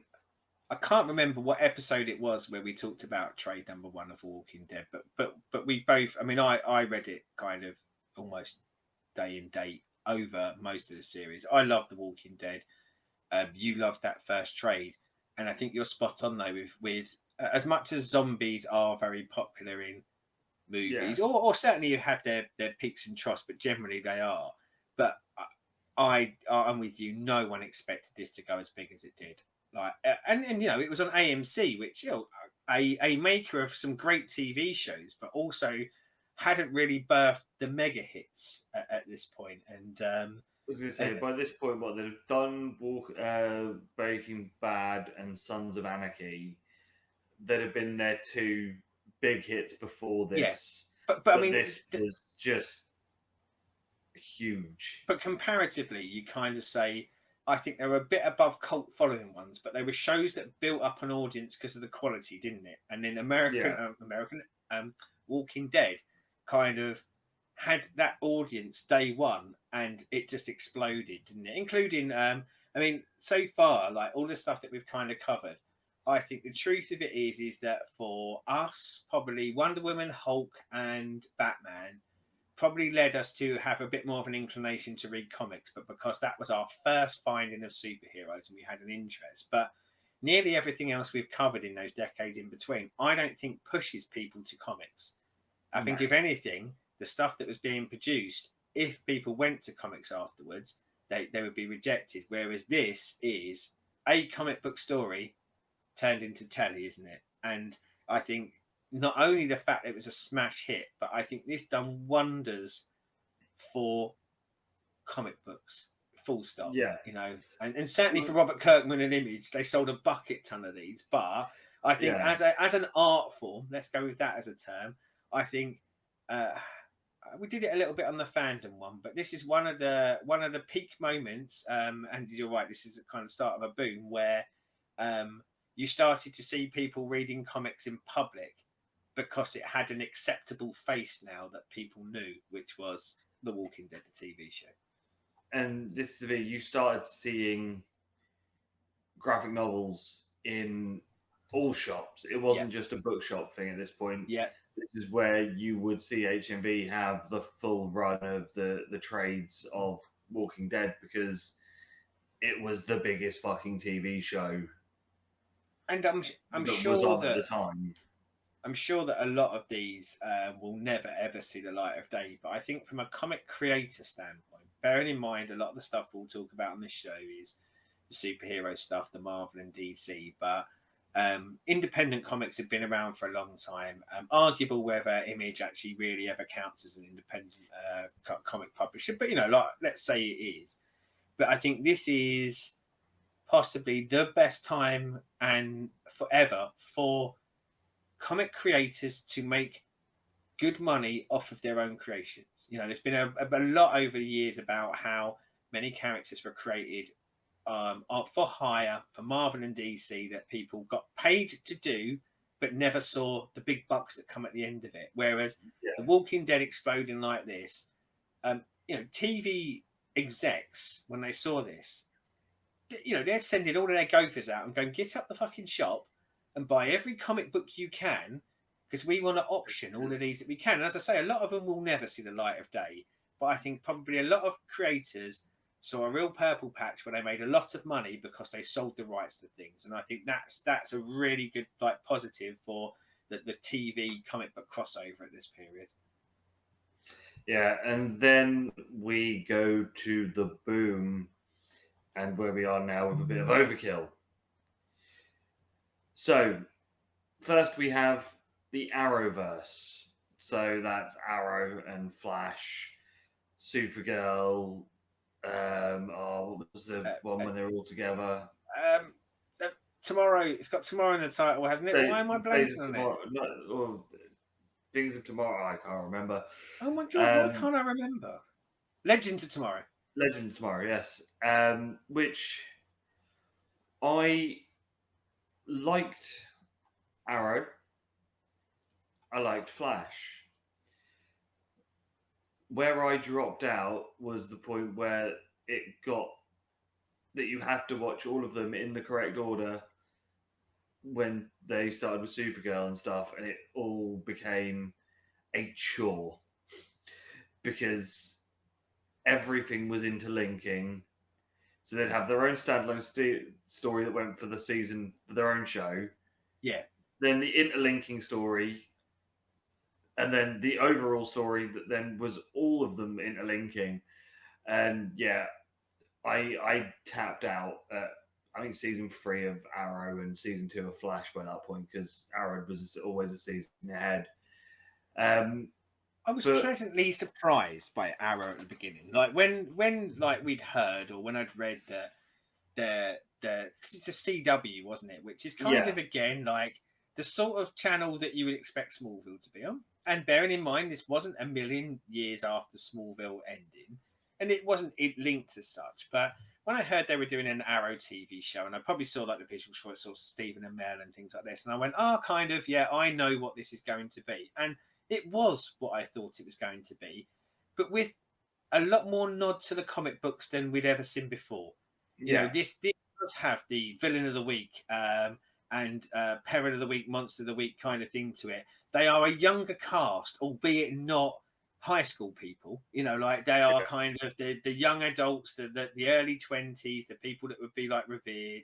I can't remember what episode it was where we talked about trade number 1 of Walking Dead, but we both, I read it kind of almost day and date over most of the series. I love The Walking Dead. You loved that first trade, and I think you're spot on though with as much as zombies are very popular in movies, or certainly you have their peaks and troughs, but generally they are. But I'm with you. No one expected this to go as big as it did. And it was on AMC, which a maker of some great TV shows, but also hadn't really birthed the mega hits at this point. And was going to And say, by this point, what they've done, Breaking Bad and Sons of Anarchy, that have been their two big hits before yeah, this, but I but mean, this was just huge. but comparatively, you kind of say, I think they were a bit above cult following ones, but they were shows that built up an audience because of the quality, didn't it? And then Yeah, American Walking Dead kind of had that audience day one, and it just exploded, didn't it? Including, I mean, so far, like all the stuff that we've kind of covered, I think the truth of it is that for us, probably Wonder Woman, Hulk, and Batman probably led us to have a bit more of an inclination to read comics, but because that was our first finding of superheroes and we had an interest. But nearly everything else we've covered in those decades in between, I don't think pushes people to comics. I no, think, if anything, the stuff that was being produced, if people went to comics afterwards, they would be rejected. Whereas this is a comic book story turned into telly, isn't it? And I think not only the fact that it was a smash hit, but I think this done wonders for comic books. Full stop. yeah. You know, and certainly Well, for Robert Kirkman and Image, they sold a bucket ton of these. But I think yeah, as an art form, let's go with that as a term. I think uh, we did it a little bit on the fandom one, but this is one of the peak moments. And you're right, this is the kind of start of a boom where um, you started to see people reading comics in public because it had an acceptable face now that people knew, which was The Walking Dead, the TV show. and this is where you started seeing graphic novels in all shops. It Yeah, wasn't just a bookshop thing at this point. yeah, This is where you would see HMV have the full run of the trades of Walking Dead because it was the biggest fucking TV show and I'm that was sure on at that the time. a lot of these will never ever see the light of day. But I think from a comic creator standpoint, bearing in mind a lot of the stuff we'll talk about on this show is the superhero stuff, the Marvel and DC, but independent comics have been around for a long time. Arguable whether Image actually really ever counts as an independent comic publisher, but like let's say it is. But I think this is possibly the best time and forever for comic creators to make good money off of their own creations. There's been a lot over the years about how many characters were created for hire for Marvel and DC that people got paid to do, but never saw the big bucks that come at the end of it. Whereas The Yeah, Walking Dead exploding like this, TV execs, when they saw this, they're sending all of their gophers out and going, get up the fucking shop and buy every comic book you can because we want to option all of these that we can. And as I say, a lot of them will never see the light of day. But I think probably a lot of creators saw a real purple patch where they made a lot of money because they sold the rights to things. And I think that's a really good positive for the TV comic book crossover at this period. yeah, and then we go to the boom and where we are now with a bit of overkill. So first we have the Arrowverse. So that's Arrow and Flash, Supergirl. What was the one Uh, when they were all together? um, Tomorrow, it's got tomorrow in the title, hasn't it? Why am I Days blanking of on it? Tomorrow, no, or Things of Tomorrow. I can't remember. Oh my god, why Um, can't I remember? Legends of Tomorrow. Legends of Tomorrow, yes. Which I liked Arrow. I liked Flash. Where I dropped out was the point where it got that you had to watch all of them in the correct order when they started with Supergirl and stuff, and it all became a chore because everything was interlinking. So they'd have their own standalone story that went for the season for their own show, Yeah, then the interlinking story, and then the overall story that then was all of them interlinking. And yeah, I tapped out at I think season 3 of Arrow and season 2 of Flash by that point because Arrow was always a season ahead. Um, I was But pleasantly surprised by Arrow at the beginning. Like when like we'd heard or when I'd read that the because it's the CW, wasn't it? Which is kind yeah, of again like the sort of channel that you would expect Smallville to be on. And bearing in mind, this wasn't a million years after Smallville ending, and it wasn't it linked as such. But when I heard they were doing an Arrow TV show, and I probably saw like the visuals for it, saw Stephen and Mel and things like this, and I went, "Oh, kind of, yeah, I know what this is going to be." And it was what I thought it was going to be, but with a lot more nod to the comic books than we'd ever seen before. You know, yeah, this does have the villain of the week and peril of the week, monster of the week kind of thing to it. They are a younger cast, albeit not high school people. You know, like they are yeah, kind of the young adults, the early 20s, the people that would be like revered.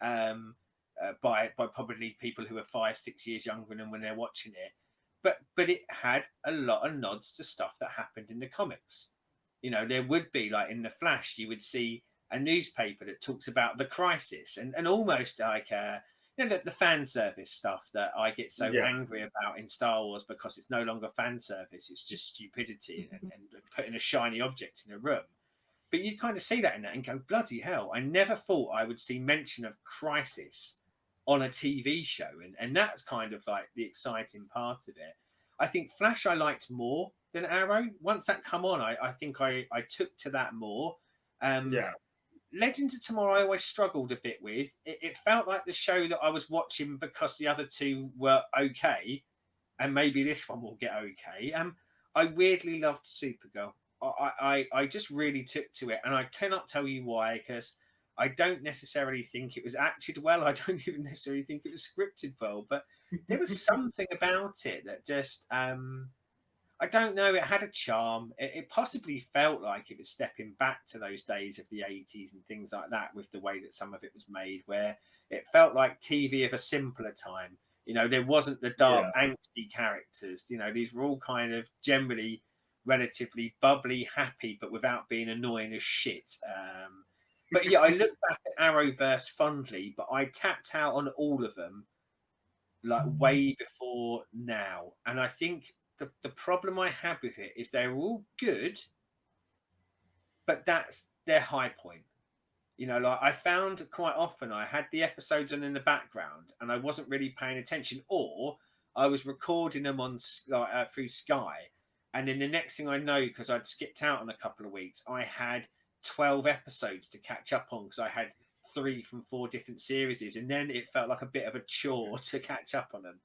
By probably people who are 5-6 years younger than them when they're watching it, but it had a lot of nods to stuff that happened in the comics. You know, there would be like in the Flash, you would see a newspaper that talks about the crisis and almost like you know the fan service stuff that I get so yeah. angry about in Star Wars because it's no longer fan service, it's just stupidity and putting a shiny object in a room. But you kind of see that in that and go, bloody hell, I never thought I would see mention of crisis on a TV show. And that's kind of like the exciting part of it. I think Flash I liked more than Arrow. Once that come on, I think I took to that more. Um, Yeah. Legends of Tomorrow I always struggled a bit with. It felt like the show that I was watching because the other two were okay, and maybe this one will get okay. I weirdly loved Supergirl. I just really took to it, and I cannot tell you why because I don't necessarily think it was acted well. I don't even necessarily think it was scripted well, but there was something about it that just I don't know. It had a charm. It possibly felt like it was stepping back to those days of the 80s and things like that with the way that some of it was made, where it felt like TV of a simpler time. You know, there wasn't the dark, Yeah. angsty characters. You know, these were all kind of generally relatively bubbly, happy, but without being annoying as shit. But yeah, I look back at Arrowverse fondly, but I tapped out on all of them like way before now. And I think the problem I have with it is they're all good, but that's their high point. You know, like I found quite often I had the episodes on in the background and I wasn't really paying attention, or I was recording them on through Sky, and then the next thing I know, because I'd skipped out on a couple of weeks, I had 12 episodes to catch up on because I had 3 from 4 different series, and then it felt like a bit of a chore to catch up on them.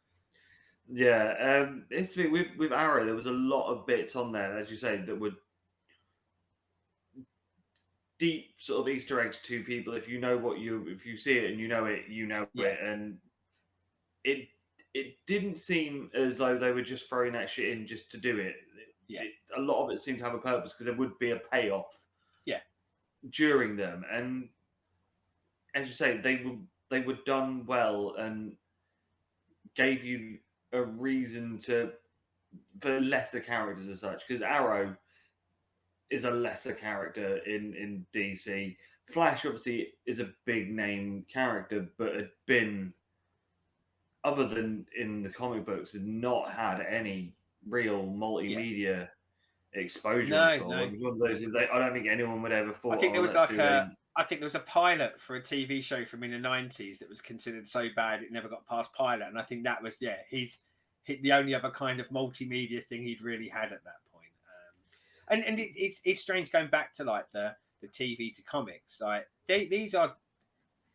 Yeah, it's with Arrow. There was a lot of bits on there, as you say, that were deep sort of Easter eggs to people. If you see it and you know Yeah, it, and it it didn't seem as though they were just throwing that shit in just to do it. yeah, A lot of it seemed to have a purpose because there would be a payoff yeah, during them, and as you say, they were done well and gave you a reason to for lesser characters as such. Because Arrow is a lesser character in DC. Flash obviously is a big name character, but had been, other than in the comic books, had not had any real yeah. multimedia exposure at No, all. no. It was one of those. I don't think anyone would ever I thought, think oh, there was let's like do a I think there was a pilot for a TV show from in the 90s that was considered so bad it never got past pilot, and I think that was the only other kind of multimedia thing he'd really had at that point. It's strange going back to like the TV to comics. Like these are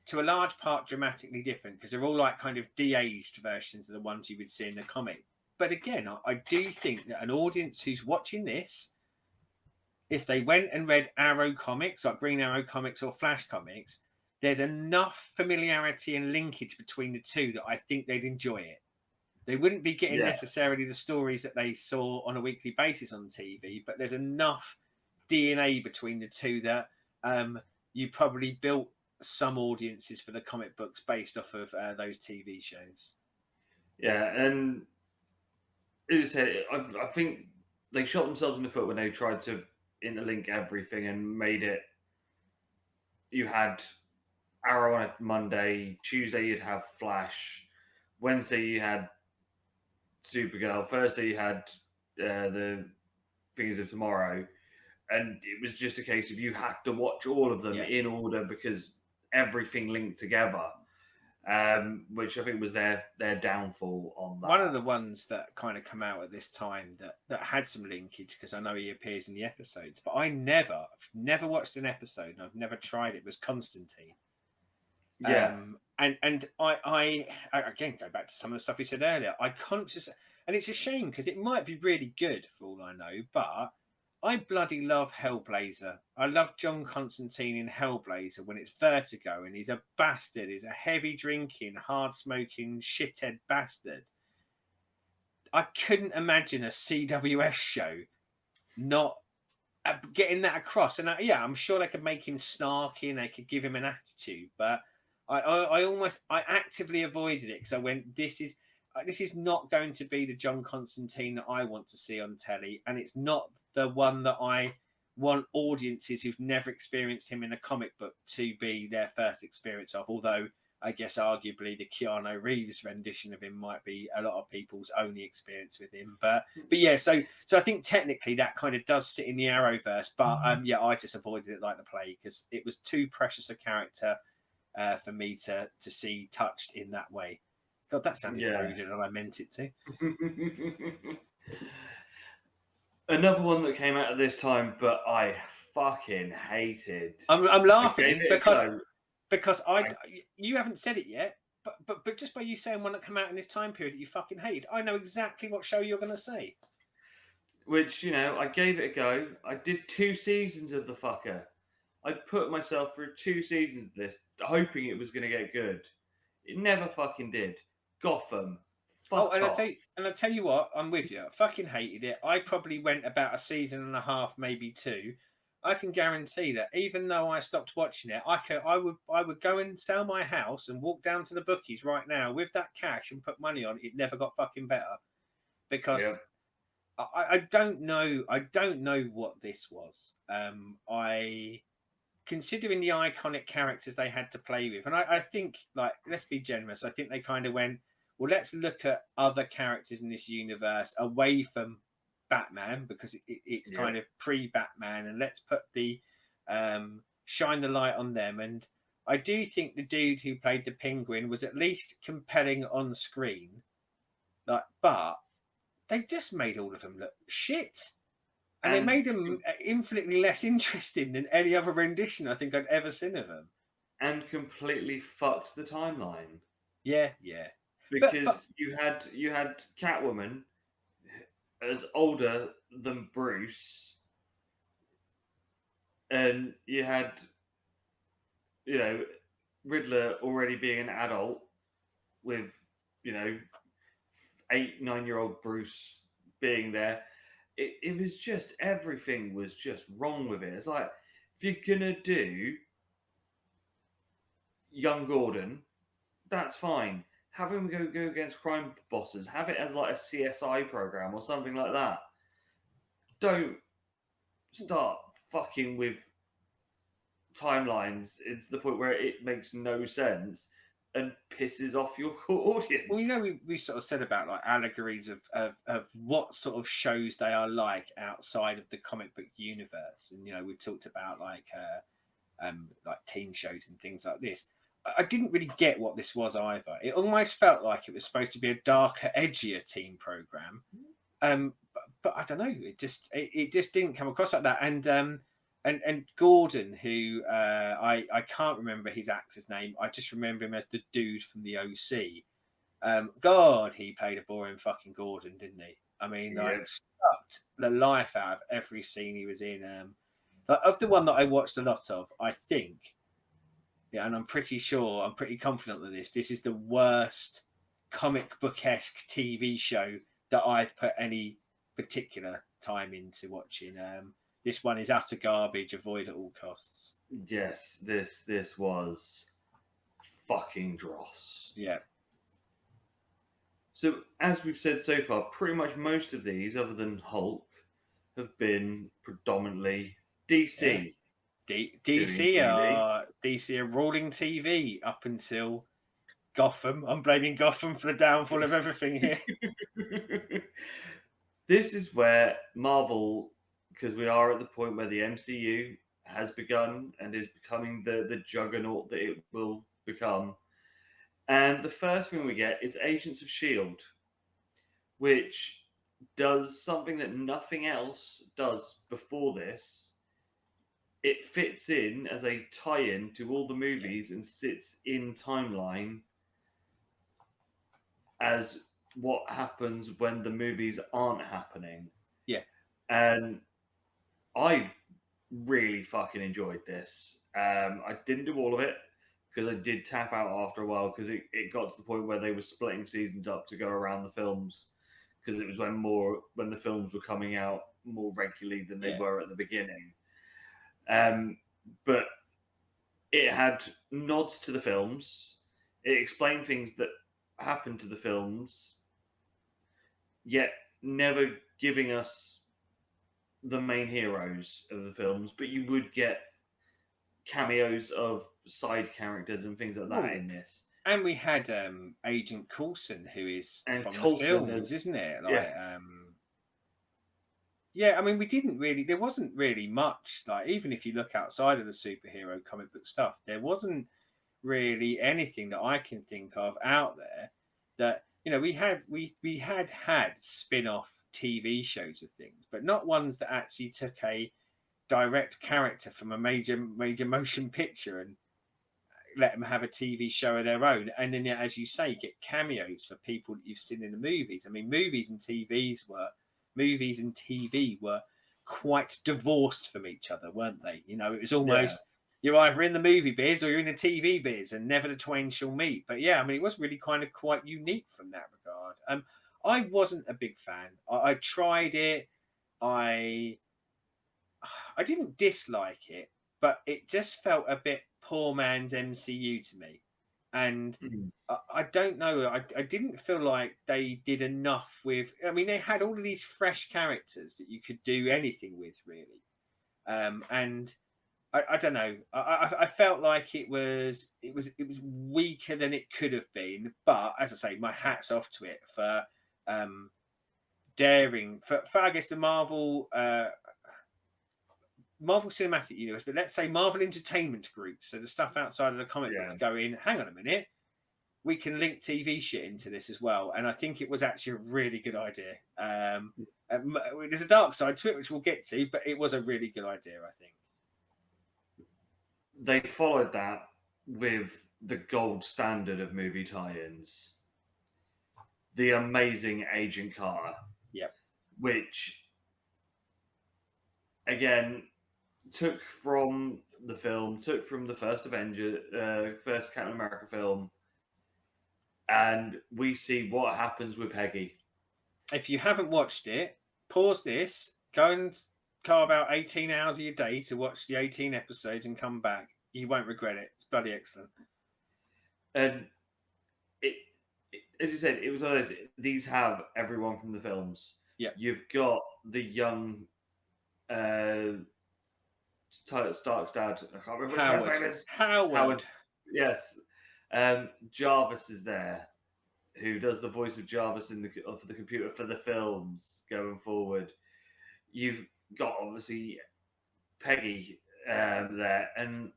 to a large part dramatically different because they're all like kind of de-aged versions of the ones you would see in the comic. But again, I do think that an audience who's watching this, if they went and read Arrow comics, like Green Arrow comics or Flash comics, there's enough familiarity and linkage between the two that I think they'd enjoy it. They wouldn't be getting yeah, necessarily the stories that they saw on a weekly basis on TV, but there's enough DNA between the two that you probably built some audiences for the comic books based off of those TV shows. yeah. And as I said, I think they shot themselves in the foot when they tried to interlink everything and made it. You had Arrow on a Monday, Tuesday you'd have Flash, Wednesday you had Supergirl, Thursday you had the Things of Tomorrow, and it was just a case of you had to watch all of them Yeah. in order because everything linked together, which I think was their downfall on that. One of the ones that kind of come out at this time that had some linkage, because I know he appears in the episodes, but I've never watched an episode and I've never tried it, was Constantine. Yeah, And I again go back to some of the stuff we said earlier. And it's a shame because it might be really good for all I know, but I bloody love Hellblazer. I love John Constantine in Hellblazer when it's Vertigo, and he's a bastard. He's a heavy drinking, hard smoking, shithead bastard. I couldn't imagine a CWS show not getting that across. And yeah, I'm sure they could make him snarky and they could give him an attitude, but I actively avoided it because I went, this is not going to be the John Constantine that I want to see on telly, and it's not the one that I want audiences who've never experienced him in a comic book to be their first experience of. Although I guess arguably the Keanu Reeves rendition of him might be a lot of people's only experience with him. But yeah, so I think technically that kind of does sit in the Arrowverse. But yeah, I just avoided it like the plague because it was too precious a character for me to see touched in that way. God, that sounded ruder than I meant it to. Another one that came out at this time, but I fucking hated. I'm laughing because you haven't said it yet, but just by you saying one that came out in this time period that you fucking hate, I know exactly what show you're going to say. Which, I gave it a go. I did 2 seasons of the fucker. I put myself through 2 seasons of this, hoping it was going to get good. It never fucking did. Gotham. Fuck off. I tell you what, I'm with you. I fucking hated it. I probably went about a season and a half, maybe 2. I can guarantee that even though I stopped watching it, I would go and sell my house and walk down to the bookies right now with that cash and put money on it. It never got fucking better because I don't know what this was. Considering the iconic characters they had to play with, and I think, like, let's be generous. I think they kind of went, well, let's look at other characters in this universe away from Batman because it's kind of pre-Batman, and let's put the shine the light on them. And I do think the dude who played the Penguin was at least compelling on screen, but they just made all of them look shit, and they made them infinitely less interesting than any other rendition I think I'd ever seen of them, and completely fucked the timeline. Yeah. Because you had Catwoman as older than Bruce, and you had Riddler already being an adult with 8-9-year-old Bruce being there. It was just, everything was just wrong with it. It's like, if you're gonna do young Gordon, that's fine. Have him go against crime bosses. Have it as like a CSI program or something like that. Don't start fucking with timelines. It's the point where it makes no sense and pisses off your audience. Well, we sort of said about like allegories of what sort of shows they are like outside of the comic book universe, and we talked about like teen shows and things like this. I didn't really get what this was either. It almost felt like it was supposed to be a darker, edgier teen program, but I don't know. It just didn't come across like that. And Gordon, who I can't remember his actor's name. I just remember him as the dude from the OC. God, he played a boring fucking Gordon, didn't he? I mean, sucked the life out of every scene he was in. Of the one that I watched a lot of, I think. Yeah, and I'm pretty confident that this is the worst comic book-esque TV show that I've put any particular time into watching. This one is utter garbage, avoid at all costs. Yes, this was fucking dross. Yeah. So, as we've said so far, pretty much most of these, other than Hulk, have been predominantly DC. Yeah. DC are ruling TV up until Gotham. I'm blaming Gotham for the downfall of everything here. This is where Marvel, because we are at the point where the MCU has begun and is becoming the juggernaut that it will become. And the first thing we get is Agents of S.H.I.E.L.D., which does something that nothing else does before this. It fits in as a tie-in to all the Yeah. movies and sits in timeline as what happens when the movies aren't happening. Yeah. And I really fucking enjoyed this. I didn't do all of it because I did tap out after a while because it got to the point where they were splitting seasons up to go around the films because it was when the films were coming out more regularly than they Yeah. were at the beginning. But it had nods to the films. It explained things that happened to the films, yet never giving us the main heroes of the films. But you would get cameos of side characters and things like that Oh, in this. and we had Agent Coulson, who is And from the Coulson films, is, isn't it? yeah, Like, yeah, I mean, we didn't really. There wasn't really much. Like, even if you look outside of the superhero comic book stuff, there wasn't really anything that I can think of out there that we had spin-off TV shows of things, but not ones that actually took a direct character from a major motion picture and let them have a TV show of their own, and then, as you say, get cameos for people that you've seen in the movies. I mean, movies and TV were quite divorced from each other, weren't they? It was yeah. almost you're either in the movie biz or you're in the TV biz, and never the twain shall meet. But yeah, I mean, it was really kind of quite unique from that regard. I wasn't a big fan. I tried it. I I didn't dislike it, but it just felt a bit poor man's MCU to me. And Mhm. I don't know. I didn't feel like they did enough with. I mean, they had all of these fresh characters that you could do anything with, really. And I don't know. I felt like it was weaker than it could have been. But as I say, my hats off to it for um, daring for I guess the Marvel Cinematic Universe, but let's say Marvel Entertainment Group, so the stuff outside of the comic books, Yeah. go in, hang on a minute, we can link TV shit into this as well. And I think it was actually a really good idea. There's a dark side to it, which we'll get to, but it was a really good idea, I think. They followed that with the gold standard of movie tie-ins, the amazing Agent Carter, Yep. which again took from the first first Captain America film, and we see what happens with Peggy. If you haven't watched it, pause this, go and carve out 18 hours of your day to watch the 18 episodes and come back. You won't regret it. It's bloody excellent. And as you said, it was one of those. These have everyone from the films. Yeah. You've got the young Stark's dad. I can't remember what his name is. Howard. Yes. Jarvis is there, who does the voice of Jarvis of the computer for the films going forward. You've got obviously Peggy there, and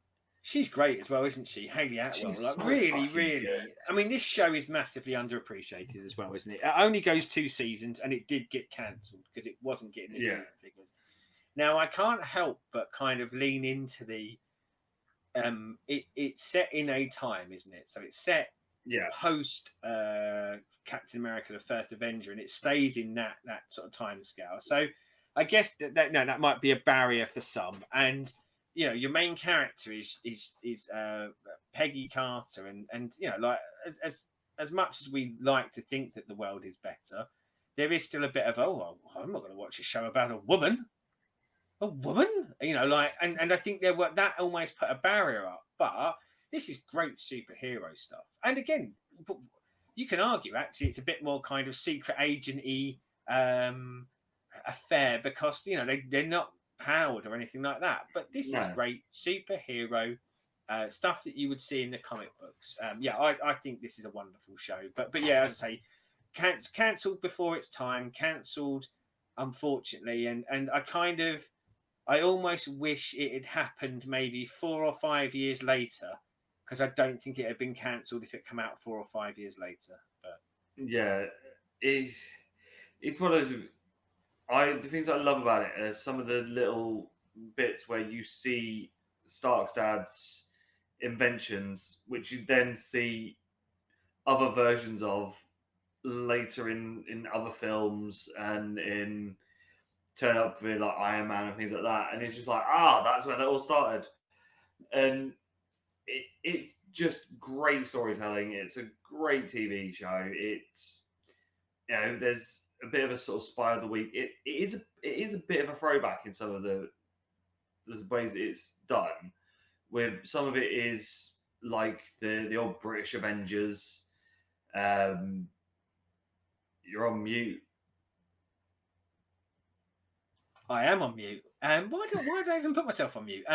She's great as well, isn't she? Hayley Atwell. she's Like, so really, fucking really. good. I mean, this show is massively underappreciated as well, isn't it? It only goes 2 seasons, and it did get cancelled because it wasn't getting the viewing figures. Now, I can't help but kind of lean into the. It's set in a time, isn't it? So it's set post Captain America: The First Avenger, and it stays in that sort of time scale. So I guess that might be a barrier for some. And your main character is Peggy Carter, and like as much as we like to think that the world is better, there is still a bit of I'm not going to watch a show about a woman. A woman, and I think that almost put a barrier up. But this is great superhero stuff, and again, you can argue actually it's a bit more kind of secret agent-y affair because they're not powered or anything like that. But this is great superhero stuff that you would see in the comic books. I think this is a wonderful show. But yeah, as I say, cancelled before its time, cancelled unfortunately, and I almost wish it had happened maybe 4 or 5 years later, because I don't think it had been cancelled if it came out 4 or 5 years later. But Yeah, it, it's one of those. The things I love about it are some of the little bits where you see Stark's dad's inventions, which you then see other versions of later in other films and in turn up with like Iron Man and things like that, and it's just like that's where they all started, and it's just great storytelling. It's a great TV show. It's there's a bit of a sort of spy of the week. It is a bit of a throwback in some of the ways it's done. With some of it is like the old British Avengers. Um, you're on mute. I am on mute. Why do I even put myself on mute?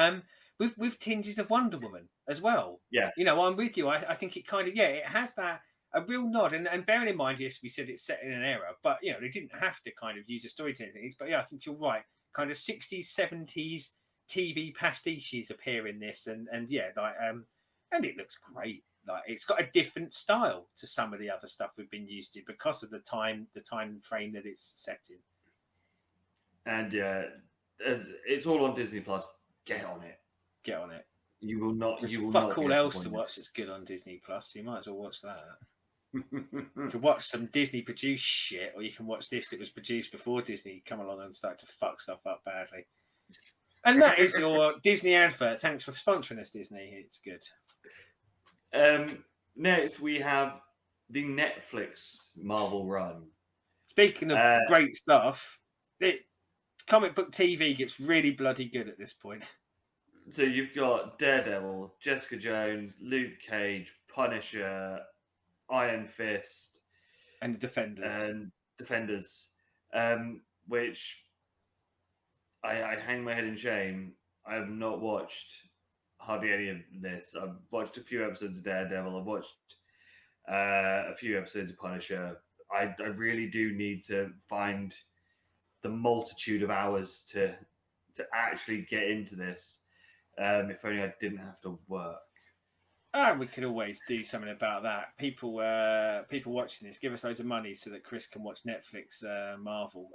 With tinges of Wonder Woman as well. Yeah, I'm with you. I think it kind of it has that a real nod, and bearing in mind, yes, we said it's set in an era, but they didn't have to kind of use a storytelling techniques. But I think you're right. Kind of 60s, 70s TV pastiches appear in this, and and it looks great. Like it's got a different style to some of the other stuff we've been used to because of the time frame that it's set in. and it's all on Disney Plus. Get on it. Get on it. You will not. There's You will fuck not be all else to disappointed. watch that's good on Disney Plus. So you might as well watch that. You can watch some Disney produced shit, or you can watch this that was produced before Disney come along and start to fuck stuff up badly. And that is your Disney advert. Thanks for sponsoring us, Disney. It's good. Next, we have the Netflix Marvel run. Speaking of great stuff, comic book TV gets really bloody good at this point. So you've got Daredevil, Jessica Jones, Luke Cage, Punisher, Iron Fist, and the Defenders, which I hang my head in shame. I have not watched hardly any of this. I've watched a few episodes of Daredevil. I've watched a few episodes of Punisher. I really do need to find the multitude of hours to actually get into this. If only I didn't have to work. We could always do something about that. People watching this, give us loads of money so that Chris can watch Netflix Marvel.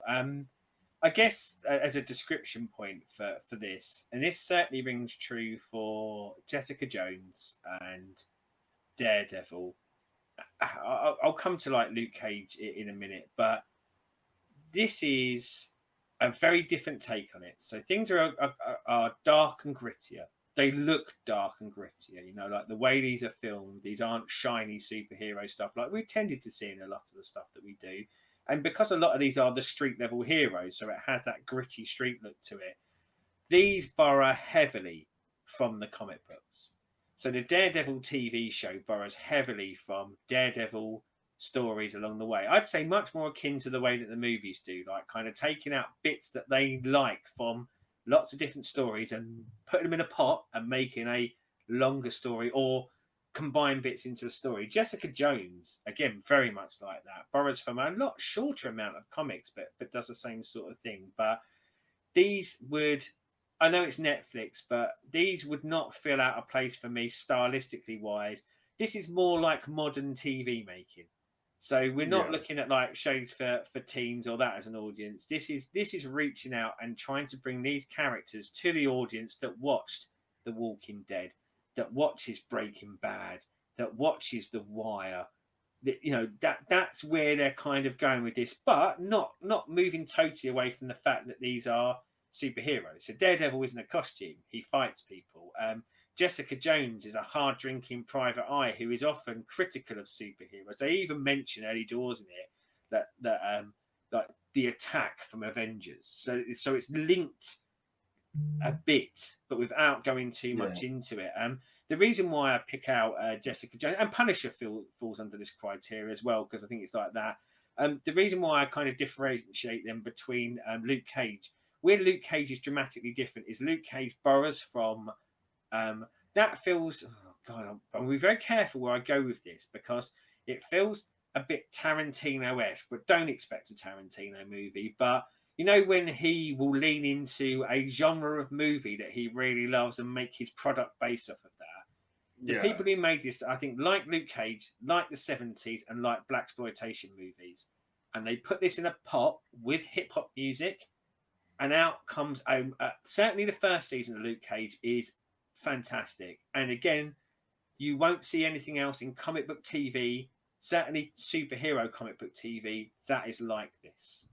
I guess as a description point for this, and this certainly rings true for Jessica Jones and Daredevil. I'll come to like Luke Cage in a minute, but this is a very different take on it. So things are dark and grittier. They look dark and grittier, like the way these are filmed. These aren't shiny superhero stuff like we tended to see in a lot of the stuff that we do. And because a lot of these are the street level heroes, so it has that gritty street look to it, these borrow heavily from the comic books. So the Daredevil TV show borrows heavily from Daredevil stories along the way. I'd say much more akin to the way that the movies do, like kind of taking out bits that they like from lots of different stories and putting them in a pot and making a longer story or combine bits into a story. Jessica Jones, again, very much like that, borrows from a lot shorter amount of comics, but does the same sort of thing. But these would, I know it's Netflix, but these would not fill out a place for me stylistically wise. This is more like modern TV making. So we're not looking at like shows for teens or that as an audience. This is reaching out and trying to bring these characters to the audience that watched The Walking Dead, that watches Breaking Bad, that watches The Wire. That's where they're kind of going with this, but not moving totally away from the fact that these are superheroes. So Daredevil isn't a costume; he fights people. Jessica Jones is a hard-drinking private eye who is often critical of superheroes. They even mention early doors in it that like the attack from Avengers. So it's linked a bit, but without going too much into it. The reason why I pick out Jessica Jones and Punisher falls under this criteria as well, because I think it's like that. The reason why I kind of differentiate them between Luke Cage, where Luke Cage is dramatically different, is Luke Cage borrows from that feels. Oh God, I'm going to be very careful where I go with this because it feels a bit Tarantino-esque, but don't expect a Tarantino movie. But you know, when he will lean into a genre of movie that he really loves and make his product based off of that. The Yeah. people who made this, I think, like Luke Cage, like the 70s, and like blaxploitation movies, and they put this in a pot with hip hop music, and out comes certainly the first season of Luke Cage is fantastic. And again, you won't see anything else in comic book TV, certainly superhero comic book TV, that is like this.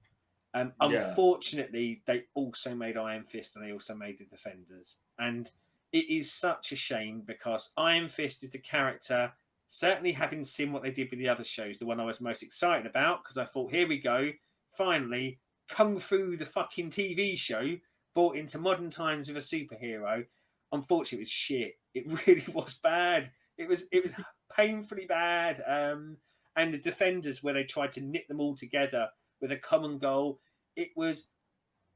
Yeah. Unfortunately, they also made Iron Fist and they also made the Defenders. And it is such a shame because Iron Fist is the character, certainly having seen what they did with the other shows, the one I was most excited about because I thought, here we go, finally, Kung Fu, the fucking TV show, brought into modern times with a superhero. Unfortunately, it was shit. It really was bad. It was painfully bad. And the Defenders, where they tried to knit them all together with a common goal, it was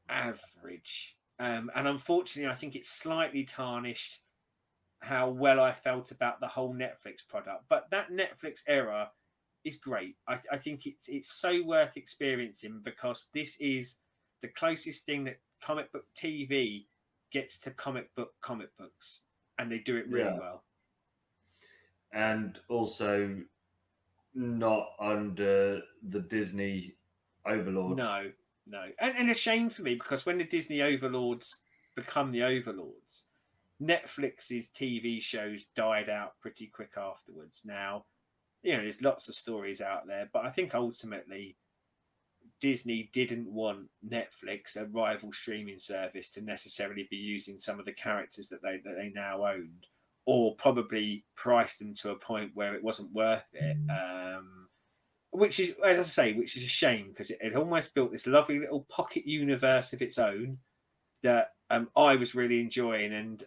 average. And unfortunately, I think it's slightly tarnished how well I felt about the whole Netflix product. But that Netflix era is great. I think it's so worth experiencing because this is the closest thing that comic book TV gets to comic books, and they do it really Yeah. well. And also not under the Disney overlord. No, and a shame for me because when the Disney overlords become the overlords, Netflix's TV shows died out pretty quick afterwards. Now, there's lots of stories out there, but I think ultimately Disney didn't want Netflix, a rival streaming service, to necessarily be using some of the characters that they now owned, or probably priced them to a point where it wasn't worth it. Which is, as I say, which is a shame because it almost built this lovely little pocket universe of its own that I was really enjoying,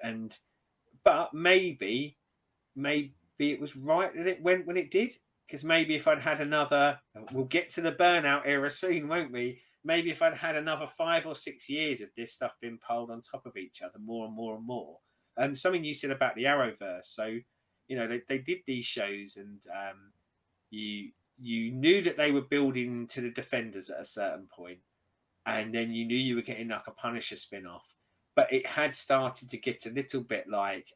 but maybe it was right that it went when it did, because maybe if I'd had another, we'll get to the burnout era soon, won't we? Maybe if I'd had another 5 or 6 years of this stuff being piled on top of each other more and more and more. Something you said about the Arrowverse. So, they did these shows, and you knew that they were building to the Defenders at a certain point, and then you knew you were getting like a Punisher spin-off. But it had started to get a little bit like,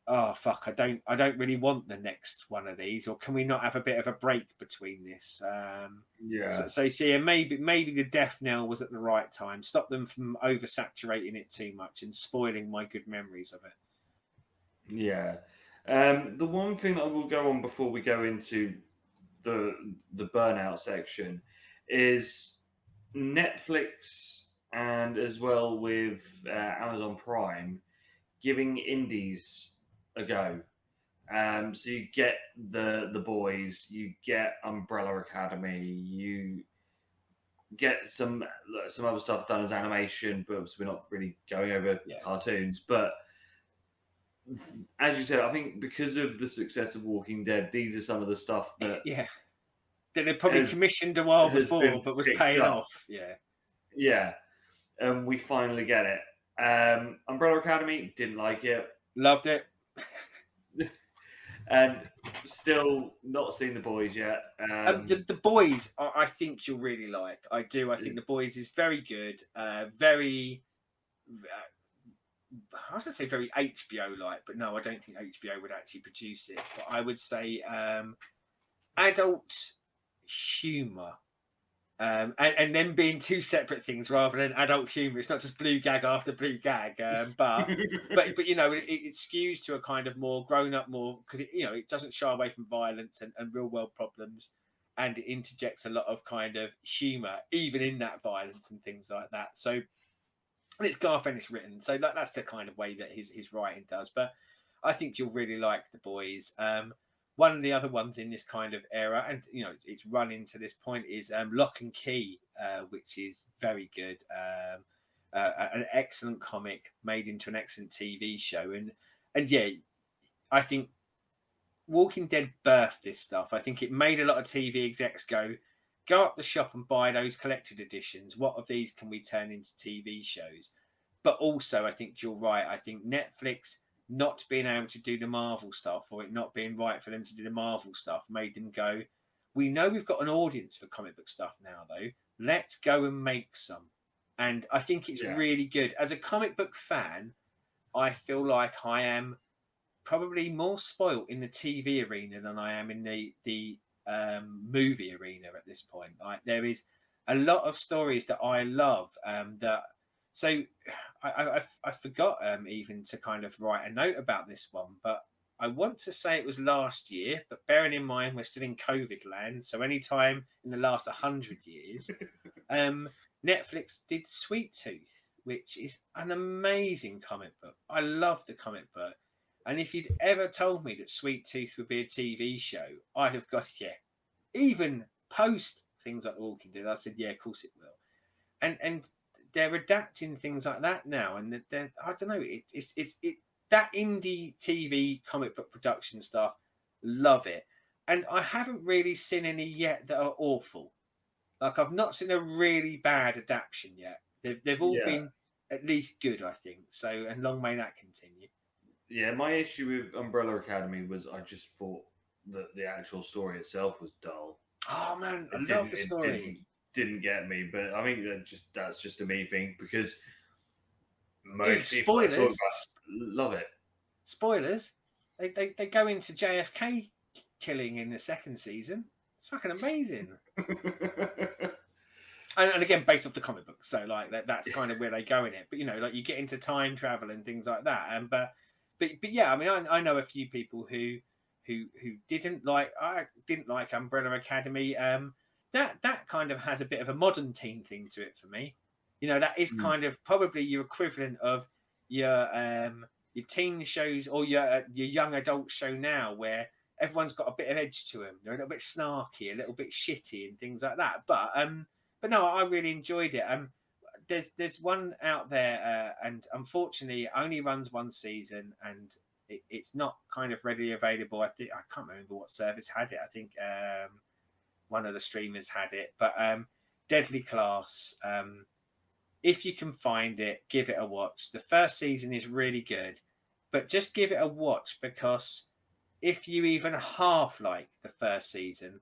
oh fuck, I don't really want the next one of these, or can we not have a bit of a break between this? Yeah. So see, maybe the death knell was at the right time. Stop them from oversaturating it too much and spoiling my good memories of it. Yeah. The one thing that I will go on before we go into the burnout section is Netflix, and as well with Amazon Prime, giving indies a go. So you get the boys, you get Umbrella Academy, you get some other stuff done as animation, but we're not really going over cartoons. But as you said, I think because of the success of Walking Dead, these are some of the stuff that that they probably commissioned a while before, but was paying off. Yeah. We finally get it. Umbrella Academy, didn't like it. Loved it. And still not seen The Boys yet. The Boys, I think you'll really like. I do. I think The Boys is very good. Very, I was going to say very HBO-like, but no, I don't think HBO would actually produce it. But I would say adult humour. And them being two separate things rather than adult humour. It's not just blue gag after blue gag, but it skews to a kind of more grown up, more because it doesn't shy away from violence and real world problems, and it interjects a lot of kind of humour even in that violence and things like that. So, and it's Garth Ennis written, so that's the kind of way that his writing does. But I think you'll really like The Boys. One of the other ones in this kind of era, and it's run into this point, is Lock and Key, which is very good. An excellent comic made into an excellent TV show, and yeah, I think Walking Dead birthed this stuff. I think it made a lot of TV execs go up the shop and buy those collected editions. What of these can we turn into TV shows? But also, I think you're right. I think Netflix not being able to do the Marvel stuff, or it not being right for them to do the Marvel stuff, made them go, we know we've got an audience for comic book stuff now, though. let's go and make some. And I think it's Yeah. really good. As a comic book fan, I feel like I am probably more spoilt in the TV arena than I am in the movie arena at this point. Like there is a lot of stories that I love. That so I forgot even to kind of write a note about this one, but I want to say it was last year. But bearing in mind we're still in COVID land, so any time in the last 100 years, Netflix did Sweet Tooth, which is an amazing comic book. I love the comic book. And if you'd ever told me that Sweet Tooth would be a TV show, I'd have got, yeah. Even post things like The Walking Dead, I said, yeah, of course it will. And they're adapting things like that now, and they're I don't know, it's that indie TV comic book production stuff, love it. And I haven't really seen any yet that are awful. Like I've not seen a really bad adaptation yet. They've all Yeah. been at least good, I think. So, and long may that continue. Yeah, my issue with Umbrella Academy was I just thought that the actual story itself was dull. Oh man, I It love didn't the it story. didn't get me, but I think that's just a me thing because Dude, most people I talk spoilers. about love it. Spoilers. They go into JFK killing in the second season. It's fucking amazing. And again, based off the comic book, so like that's kind of where they go in it. But you know, like you get into time travel and things like that. And but yeah, I mean, I know a few people who didn't like Umbrella Academy. That kind of has a bit of a modern teen thing to it for me. You know, that is Mm. kind of probably your equivalent of your teen shows or your young adult show now, where everyone's got a bit of edge to them. They're a little bit snarky, a little bit shitty, and things like that. But no, I really enjoyed it. There's one out there, and unfortunately, it only runs one season, and it's not kind of readily available. I think I can't remember what service had it. I think one of the streamers had it, but Deadly Class. If you can find it, give it a watch. The first season is really good, but just give it a watch because if you even half like the first season,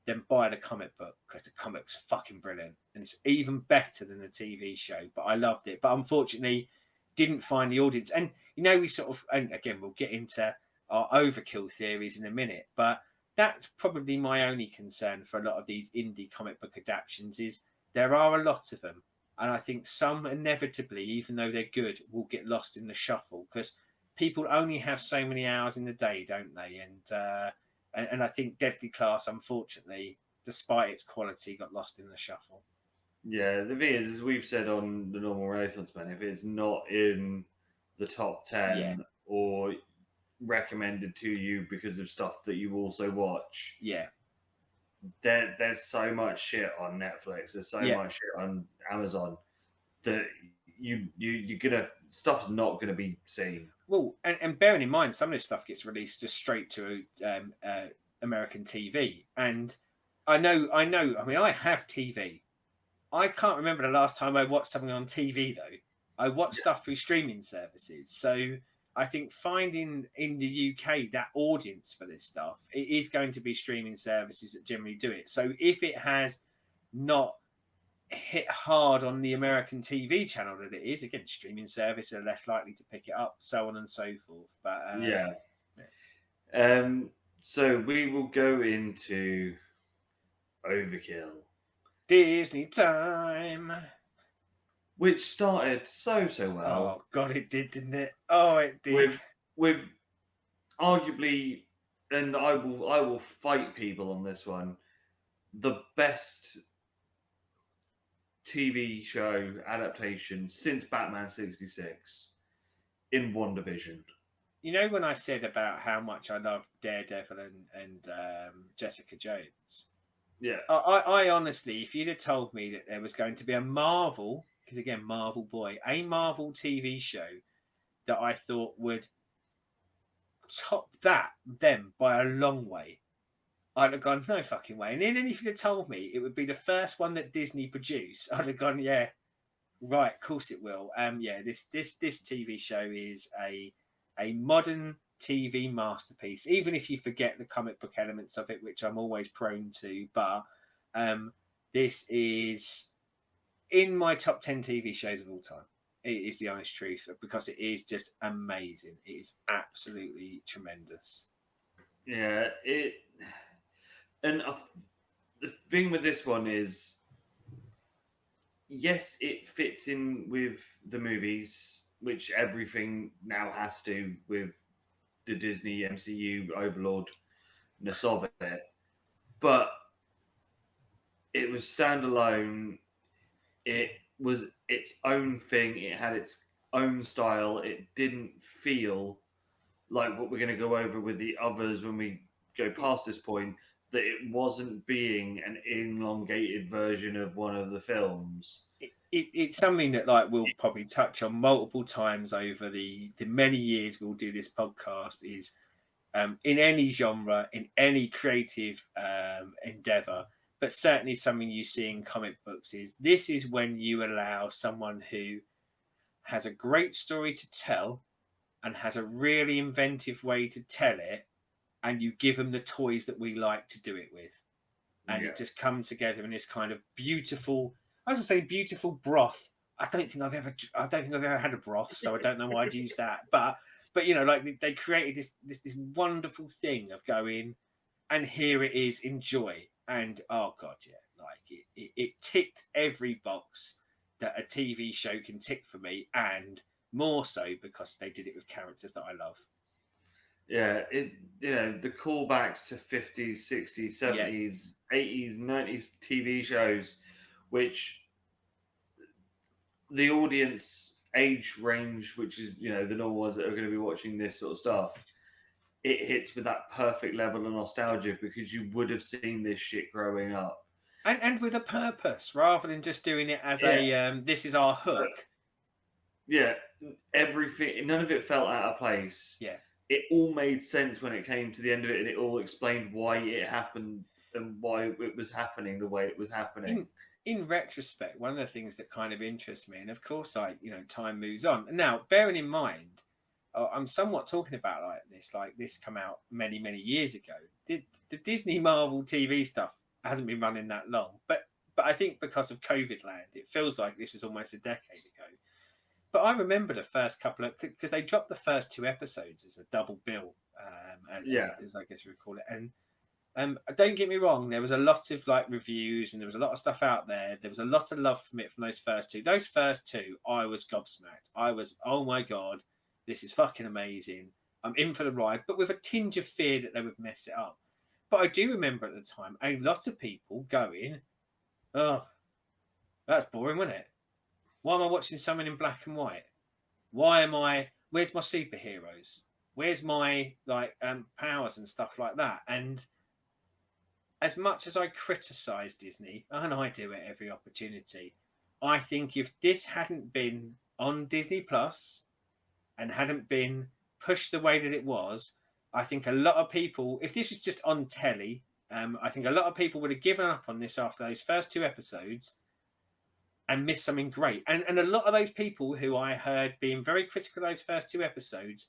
then buy the comic book because the comic's fucking brilliant and it's even better than the TV show. But I loved it, but unfortunately, didn't find the audience. And you know, we sort of, and again, we'll get into our overkill theories in a minute, but that's probably my only concern for a lot of these indie comic book adaptations is there are a lot of them. And I think some inevitably, even though they're good, will get lost in the shuffle because people only have so many hours in the day, don't they? And I think Deadly Class, unfortunately, despite its quality, got lost in the shuffle. Yeah, the thing is, as we've said on the normal Renaissance Man, if it's not in the top Yeah, 10 or recommended to you because of stuff that you also watch, yeah, there's so much shit on Netflix, there's so yeah. much shit on Amazon that you're gonna stuff's not gonna be seen. Well, and bearing in mind, some of this stuff gets released just straight to American TV, and I know. I mean, I have TV. I can't remember the last time I watched something on TV though. I watch stuff through streaming services, so I think finding in the UK that audience for this stuff, it is going to be streaming services that generally do it. So if it has not hit hard on the American TV channel that it is, again, streaming service are less likely to pick it up, so on and so forth. But Yeah. yeah. So we will go into Overkill, Disney time. which started so well Oh God, it did, didn't it? Oh, it did. with arguably, and I will fight people on this one, the best TV show adaptation since Batman '66 in one division. You know when I said about how much I love Daredevil and Jessica Jones. Yeah, I honestly, if you'd have told me that there was going to be a Marvel, because again, Marvel boy, a Marvel TV show that I thought would top them by a long way, I'd have gone, no fucking way. And then if you'd have told me it would be the first one that Disney produced, I'd have gone, yeah, right, of course it will. Yeah, this TV show is a modern TV masterpiece, even if you forget the comic book elements of it, which I'm always prone to. But This is in my top 10 TV shows of all time. It is the honest truth, because it is just amazing. It is absolutely tremendous. Yeah, and the thing with this one is, yes, it fits in with the movies, which everything now has to with the Disney MCU overlordness of it, but it was standalone. It was its own thing. It had its own style. It didn't feel like what we're going to go over with the others when we go past this point, that it wasn't being an elongated version of one of the films. It's something that like we'll probably touch on multiple times over the many years we'll do this podcast. Is in any genre, in any creative endeavor, but certainly something you see in comic books, is this is when you allow someone who has a great story to tell and has a really inventive way to tell it, and you give them the toys that we like to do it with, and Yeah. it just come together in this kind of beautiful, I was gonna say beautiful broth. I don't think I've ever had a broth, so I don't know why I'd use that. But you know, like they created this wonderful thing of going, and here it is, enjoy. And oh god, yeah, like it ticked every box that a TV show can tick for me, and more so because they did it with characters that I love. Yeah, the callbacks to 50s, 60s, Yeah, 70s, 80s, 90s TV shows, which the audience age range, which is, the normal ones that are going to be watching this sort of stuff, it hits with that perfect level of nostalgia because you would have seen this shit growing up. and with a purpose rather than just doing it as Yeah, a this is our hook. yeah, everything, none of it felt out of place. Yeah. It all made sense when it came to the end of it, and it all explained why it happened and why it was happening the way it was happening. In retrospect, one of the things that kind of interests me, and of course, time moves on. Now, bearing in mind, I'm somewhat talking about like this come out many years ago. The Disney Marvel TV stuff hasn't been running that long, but I think because of COVID land, it feels like this is almost a decade ago. But I remember the first couple of, because they dropped the first 2 episodes as a double bill, as I guess we would call it. And don't get me wrong, there was a lot of like reviews and there was a lot of stuff out there. There was a lot of love from it from those first two. Those first two, I was gobsmacked. I was, oh my god, this is fucking amazing. I'm in for the ride, but with a tinge of fear that they would mess it up. But I do remember at the time a lot of people going, oh, that's boring, wasn't it? Why am I watching something in black and white? Where's my superheroes? Where's my powers and stuff like that? And as much as I criticize Disney, and I do at every opportunity, I think if this hadn't been on Disney Plus and hadn't been pushed the way that it was, I think a lot of people, if this was just on telly, I think a lot of people would have given up on this after those first 2 episodes and missed something great. And a lot of those people who I heard being very critical of those first 2 episodes,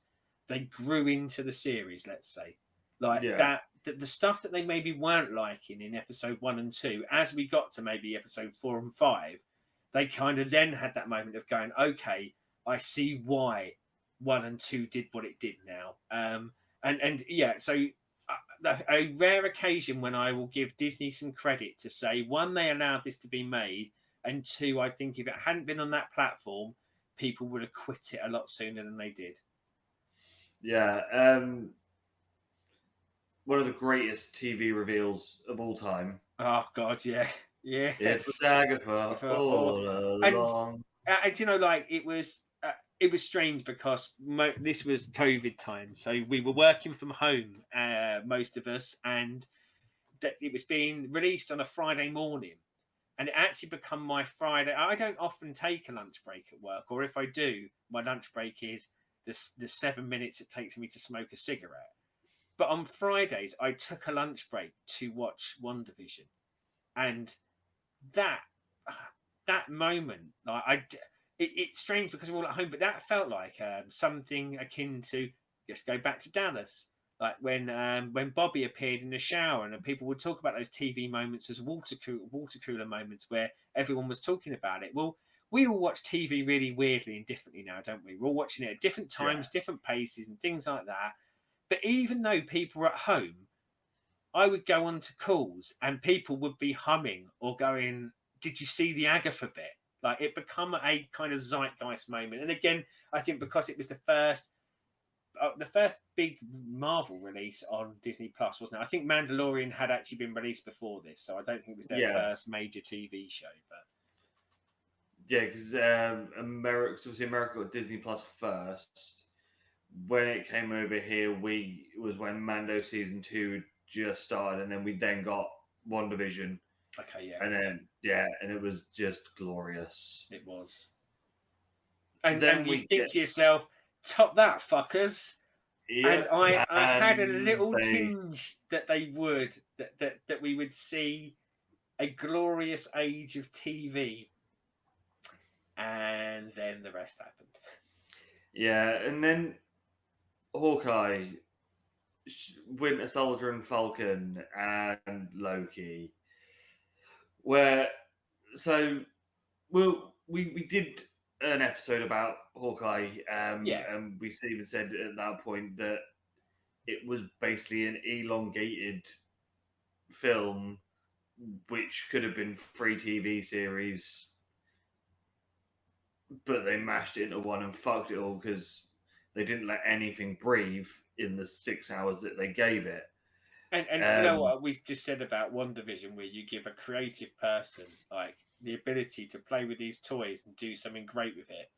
they grew into the series, let's say. That the stuff that they maybe weren't liking in episode 1 and 2, as we got to maybe episode 4 and 5, they kind of then had that moment of going, okay, I see why 1 and 2 did what it did now. So a rare occasion when I will give Disney some credit to say, one, they allowed this to be made, and two, I think if it hadn't been on that platform, people would have quit it a lot sooner than they did. Yeah. One of the greatest TV reveals of all time. Oh God, yeah, yeah. It's Agatha all along. And it was strange because this was COVID time, so we were working from home, most of us, and it was being released on a Friday morning. And it actually become my Friday. I don't often take a lunch break at work, or if I do, my lunch break is the 7 minutes it takes me to smoke a cigarette. But on Fridays, I took a lunch break to watch WandaVision, and that moment, it's strange because we're all at home, but that felt like something akin to, let's go back to Dallas. Like when Bobby appeared in the shower, and people would talk about those TV moments as water cooler moments where everyone was talking about it. Well, we all watch TV really weirdly and differently now, don't we? We're all watching it at different Yeah. times, different paces, and things like that. But even though people were at home, I would go on to calls and people would be humming or going, "Did you see the Agatha bit?" Like it become a kind of zeitgeist moment. And again, I think because it was the first big Marvel release on Disney Plus, wasn't it? I think Mandalorian had actually been released before this, so I don't think it was their Yeah. first major TV show. But Yeah, because America got Disney Plus first. When it came over here, was when Mando season 2 just started, and then we then got WandaVision, okay, yeah, and then and it was just glorious. it was. And Then you we think get to yourself, "Top that, fuckers." And I had a and little tinge that they would that we would see a glorious age of TV, and then the rest happened. and then Hawkeye, Winter Soldier, and Falcon, and Loki. Where so we did an episode about Hawkeye, Yeah, and we even said at that point that it was basically an elongated film, which could have been 3 TV series, but they mashed it into one and fucked it all because they didn't let anything breathe in the 6 hours that they gave it. and you know what we just said about WandaVision, where you give a creative person like the ability to play with these toys and do something great with it.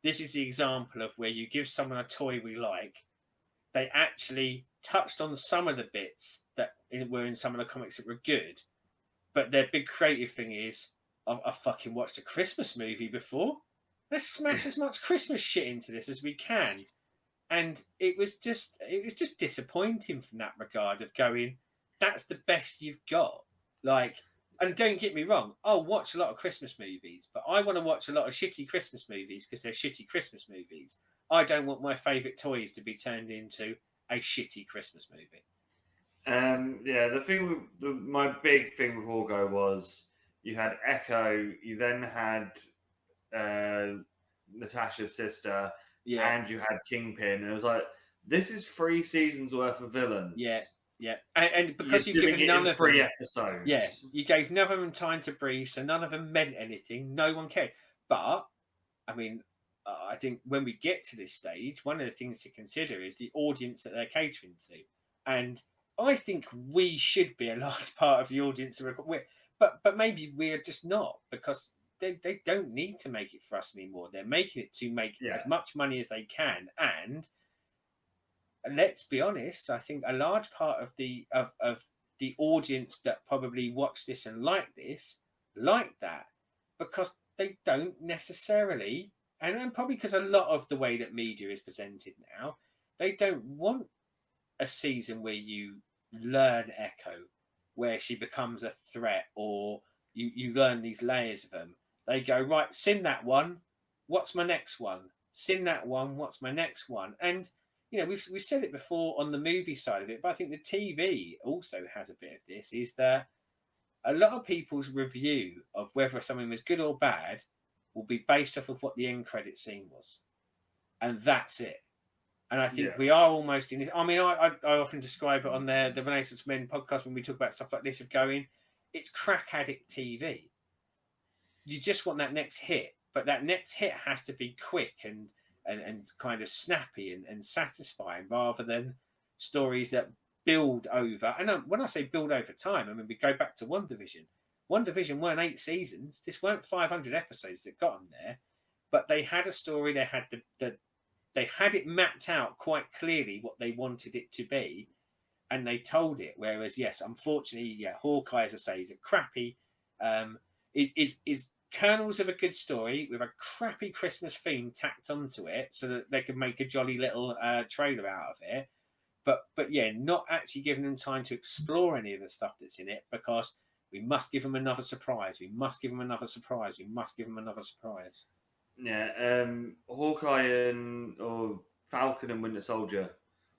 This is the example of where you give someone a toy we like. They actually touched on some of the bits that were in some of the comics that were good, but their big creative thing is, I fucking watched a Christmas movie before. Let's smash as much Christmas shit into this as we can. And it was just disappointing from that regard of going, that's the best you've got. Like, and don't get me wrong, I'll watch a lot of Christmas movies, but I want to watch a lot of shitty Christmas movies because they're shitty Christmas movies. I don't want my favourite toys to be turned into a shitty Christmas movie. The thing with my big thing with Hawkeye was you had Echo, you then had Natasha's sister, Yeah, and you had Kingpin, and it was like, this is 3 seasons worth of villains. yeah, yeah. And because You're you've doing given it none in of 3 episodes. yeah, you gave none of them time to breathe, so none of them meant anything. No one cared. But I mean, I think when we get to this stage, one of the things to consider is the audience that they're catering to, and I think we should be a large part of the audience. But maybe we're just not, because they don't need to make it for us anymore. They're making it to make as much money as they can, and let's be honest, I think a large part of the audience that probably watch this and like that because they don't necessarily, and probably because a lot of the way that media is presented now, they don't want a season where you learn Echo, where she becomes a threat, or you learn these layers of them. They go, right, sin that one, what's my next one? Sin that one, what's my next one? And we've said it before on the movie side of it, but I think the TV also has a bit of this, is that a lot of people's review of whether something was good or bad will be based off of what the end credit scene was. And that's it. And I think we are almost in this. I mean, I often describe it on the Renaissance Men podcast when we talk about stuff like this, of going, it's crack addict TV. You just want that next hit, but that next hit has to be quick and kind of snappy and satisfying, rather than stories that build over. And when I say build over time, I mean, we go back to WandaVision. WandaVision weren't 8 seasons. This weren't 500 episodes that got them there, but they had a story. They had they had it mapped out quite clearly what they wanted it to be, and they told it. Whereas, yes, unfortunately, Hawkeye, as I say, is a crappy, is kernels of a good story with a crappy Christmas theme tacked onto it, so that they could make a jolly little trailer out of it. But not actually giving them time to explore any of the stuff that's in it, because we must give them another surprise. We must give them another surprise. We must give them another surprise. Hawkeye or Falcon and Winter Soldier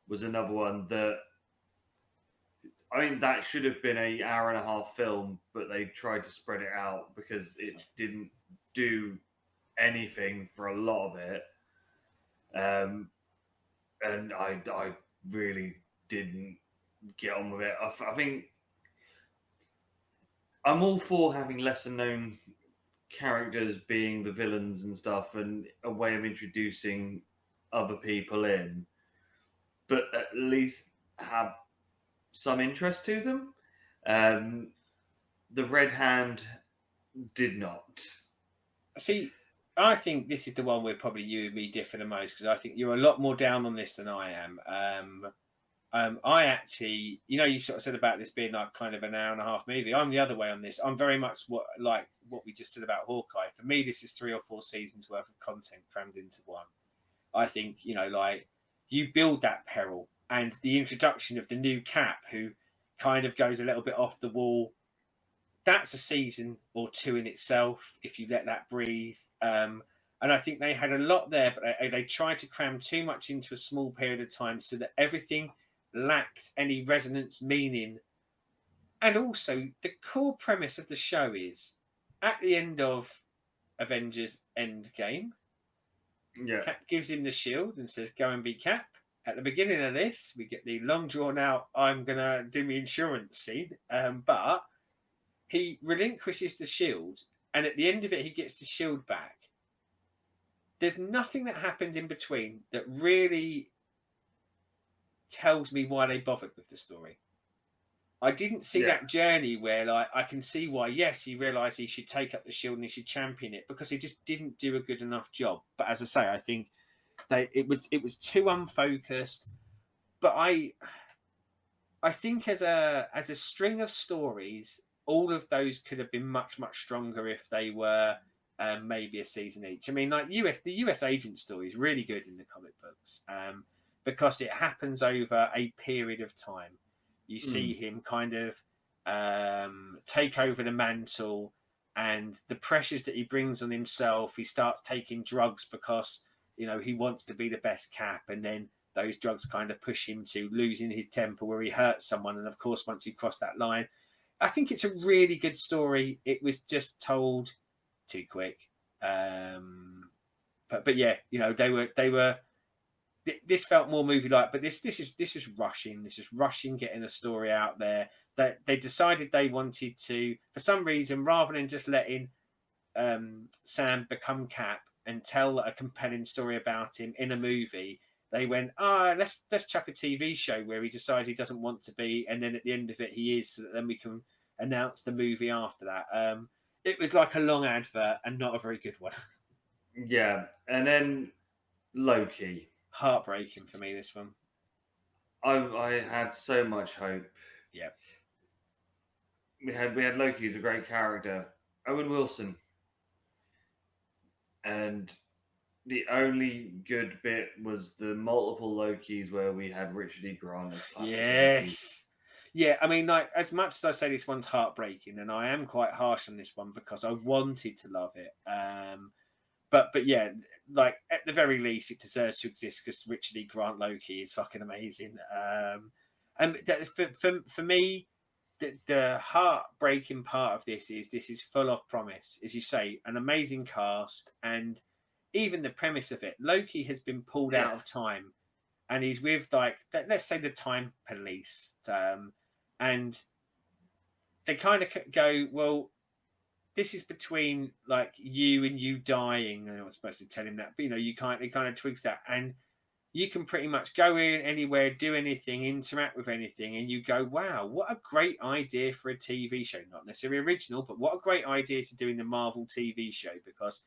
was another one that I mean that should have been a hour and a half film, but they tried to spread it out because it didn't do anything for a lot of it. Um, and I really didn't get on with it. I think I'm all for having lesser known characters being the villains and stuff, and a way of introducing other people in, but at least have some interest to them. Um, the Red Hand did not. See, I think this is the one where probably you and me differ the most because I think you're a lot more down on this than I am. I actually, you sort of said about this being like kind of an hour and a half movie. I'm the other way on this. I'm very much what we just said about Hawkeye. For me, this is 3 or 4 seasons worth of content crammed into one. I think like you build that peril and the introduction of the new Cap, who kind of goes a little bit off the wall. That's a season or 2 in itself if you let that breathe. And I think they had a lot there, but they tried to cram too much into a small period of time so that everything lacked any resonance, meaning. And also, the core premise of the show is at the end of Avengers Endgame, Yeah. Cap gives him the shield and says, "Go and be Cap." At the beginning of this, we get the long drawn out, "I'm going to do my insurance" scene. But he relinquishes the shield, and at the end of it, he gets the shield back. There's nothing that happens in between that really tells me why they bothered with the story. I didn't see that journey where, like, I can see why, yes, he realised he should take up the shield and he should champion it, because he just didn't do a good enough job. But as I say, I think it was too unfocused. But I think as a string of stories, all of those could have been much, much stronger if they were maybe a season each. I mean, like the US agent story is really good in the comic books because it happens over a period of time. You see him kind of take over the mantle, and the pressures that he brings on himself. He starts taking drugs because he wants to be the best Cap, and then those drugs kind of push him to losing his temper where he hurts someone. And of course, once you cross that line, I think it's a really good story. It was just told too quick. But yeah, they were. This felt more movie-like, but this is rushing. This is rushing getting a story out there. That they decided they wanted to, for some reason, rather than just letting Sam become Cap and tell a compelling story about him in a movie, they went, let's chuck a TV show where he decides he doesn't want to be, and then at the end of it he is, so that then we can announce the movie after that. It was like a long advert and not a very good one. Yeah, and then Loki. Heartbreaking for me, this one. I had so much hope. Yeah. We had Loki, who's a great character. Owen Wilson. And the only good bit was the multiple Lokis where we had Richard E. Grant as classic Loki. Yeah, I mean, like, as much as I say this one's heartbreaking, and I am quite harsh on this one because I wanted to love it. But yeah, like, at the very least, it deserves to exist because Richard E. Grant Loki is fucking amazing. And for me, the heartbreaking part of this is full of promise, as you say, an amazing cast, and even the premise of it. Loki has been pulled out of time, and he's with, like, let's say, the time police, and they kind of go, well, this is between, like, you and you dying. And I was supposed to tell him that, but it kind of twigs that, and you can pretty much go in anywhere, do anything, interact with anything, and you go, wow, what a great idea for a TV show. Not necessarily original, but what a great idea to do in the Marvel TV show, because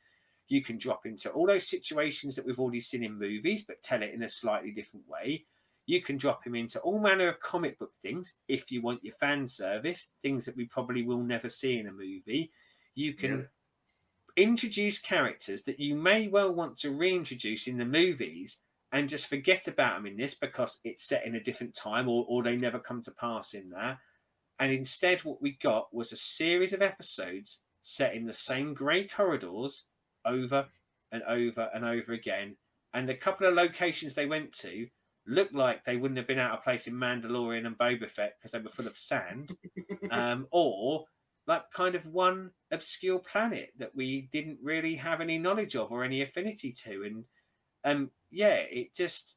you can drop into all those situations that we've already seen in movies, but tell it in a slightly different way. You can drop him into all manner of comic book things if you want your fan service, things that we probably will never see in a movie. You can introduce characters that you may well want to reintroduce in the movies and just forget about them in this because it's set in a different time, or they never come to pass in that. And instead, what we got was a series of episodes set in the same grey corridors over and over and over again. And the couple of locations they went to looked like they wouldn't have been out of place in Mandalorian and Boba Fett because they were full of sand, or like kind of one obscure planet that we didn't really have any knowledge of or any affinity to. And yeah, it just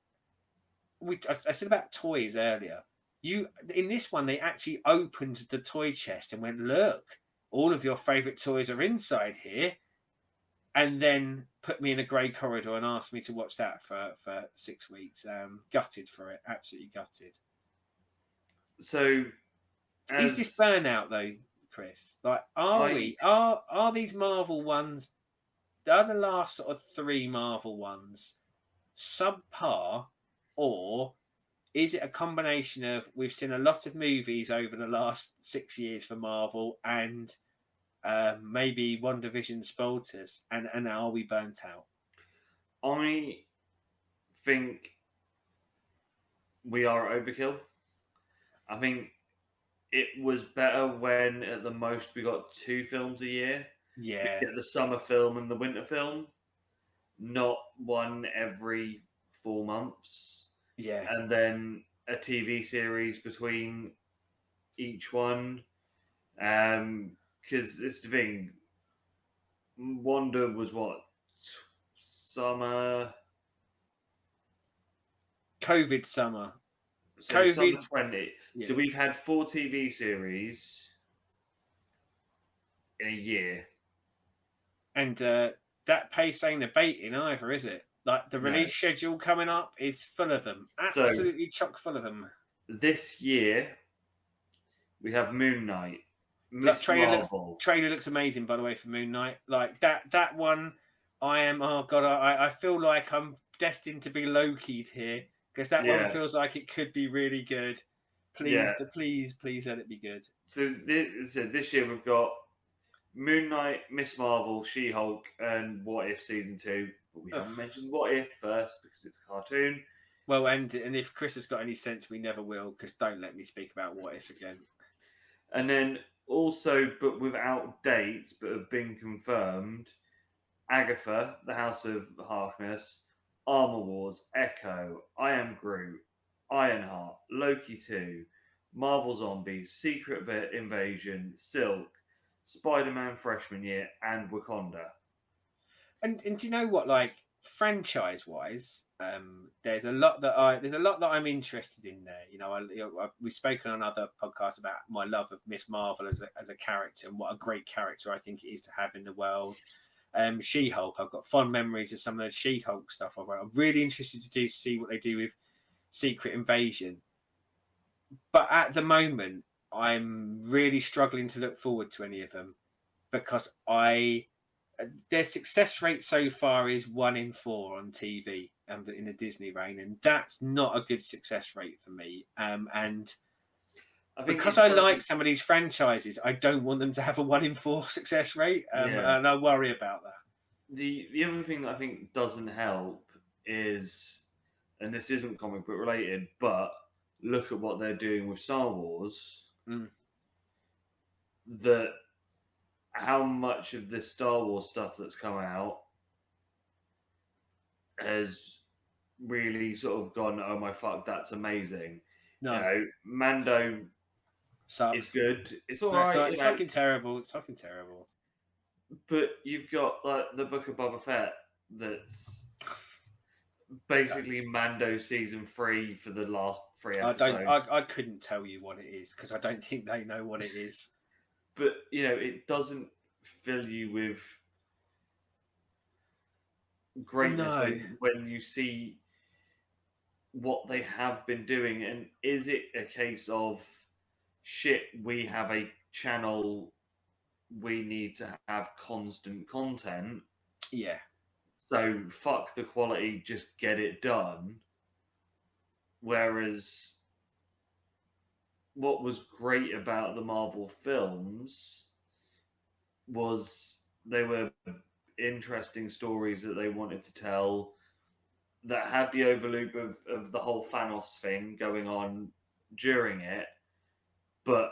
I said about toys earlier. In this one, they actually opened the toy chest and went, look, all of your favorite toys are inside here, and then put me in a grey corridor and asked me to watch that for 6 weeks. Gutted for it, absolutely gutted. So, Is this burnout though, Chris? Like, are these Marvel ones? Are the last sort of 3 Marvel ones subpar, or is it a combination of we've seen a lot of movies over the last 6 years for Marvel, and maybe WandaVision spoiled us, and are we burnt out? I think we are overkill. I think it was better when at the most we got 2 films a year. Yeah, We get the summer film and the winter film, not one every 4 months, yeah. and then a TV series between each one. Because it's the thing. Wanda was what, summer. COVID summer. So COVID. summer 20. Yeah. So we've had 4 TV series in a year. And that pace ain't abating either, is it? Like the release schedule coming up is full of them. Absolutely chock full of them. This year we have Moon Knight. Miss Marvel. Trailer looks amazing, by the way, for Moon Knight. Like that one, I feel like I'm destined to be Loki'd here, because that one feels like it could be really good. Please let it be good. So this year we've got Moon Knight, Miss Marvel, She-Hulk, and What If Season 2. But we haven't mentioned What If first because it's a cartoon. Well, and if Chris has got any sense, we never will, because don't let me speak about What If again. And then also, but without dates, but have been confirmed, Agatha, The House of Harkness, Armor Wars, Echo, I Am Groot, Ironheart, Loki 2, Marvel Zombies, Secret Invasion, Silk, Spider-Man Freshman Year, and Wakanda. And do you know what? Like, franchise-wise, there's a lot that I'm interested in there. You know, we've spoken on other podcasts about my love of Miss Marvel as a character, and what a great character I think it is to have in the world. She-Hulk, I've got fond memories of some of the She-Hulk stuff. I'm really interested to see what they do with Secret Invasion. But at the moment, I'm really struggling to look forward to any of them, because their success rate so far is 1 in 4 on TV and in the Disney reign, and that's not a good success rate for me. And because I like some of these franchises, I don't want them to have a 1 in 4 success rate, and I worry about that. The other thing that I think doesn't help is, and this isn't comic book related, but look at what they're doing with Star Wars. That how much of this Star Wars stuff that's come out has really sort of gone, oh my fuck, that's amazing. No. You know, Mando is good. It's all right. It's fucking terrible. It's fucking terrible. But you've got like the Book of Boba Fett that's basically Mando season 3 for the last 3 episodes. I couldn't tell you what it is, because I don't think they know what it is. But you know, it doesn't fill you with greatness when you see what they have been doing. And is it a case of shit, we have a channel, we need to have constant content, so fuck the quality, just get it done? Whereas what was great about the Marvel films was they were interesting stories that they wanted to tell, that had the overloop of the whole Thanos thing going on during it, but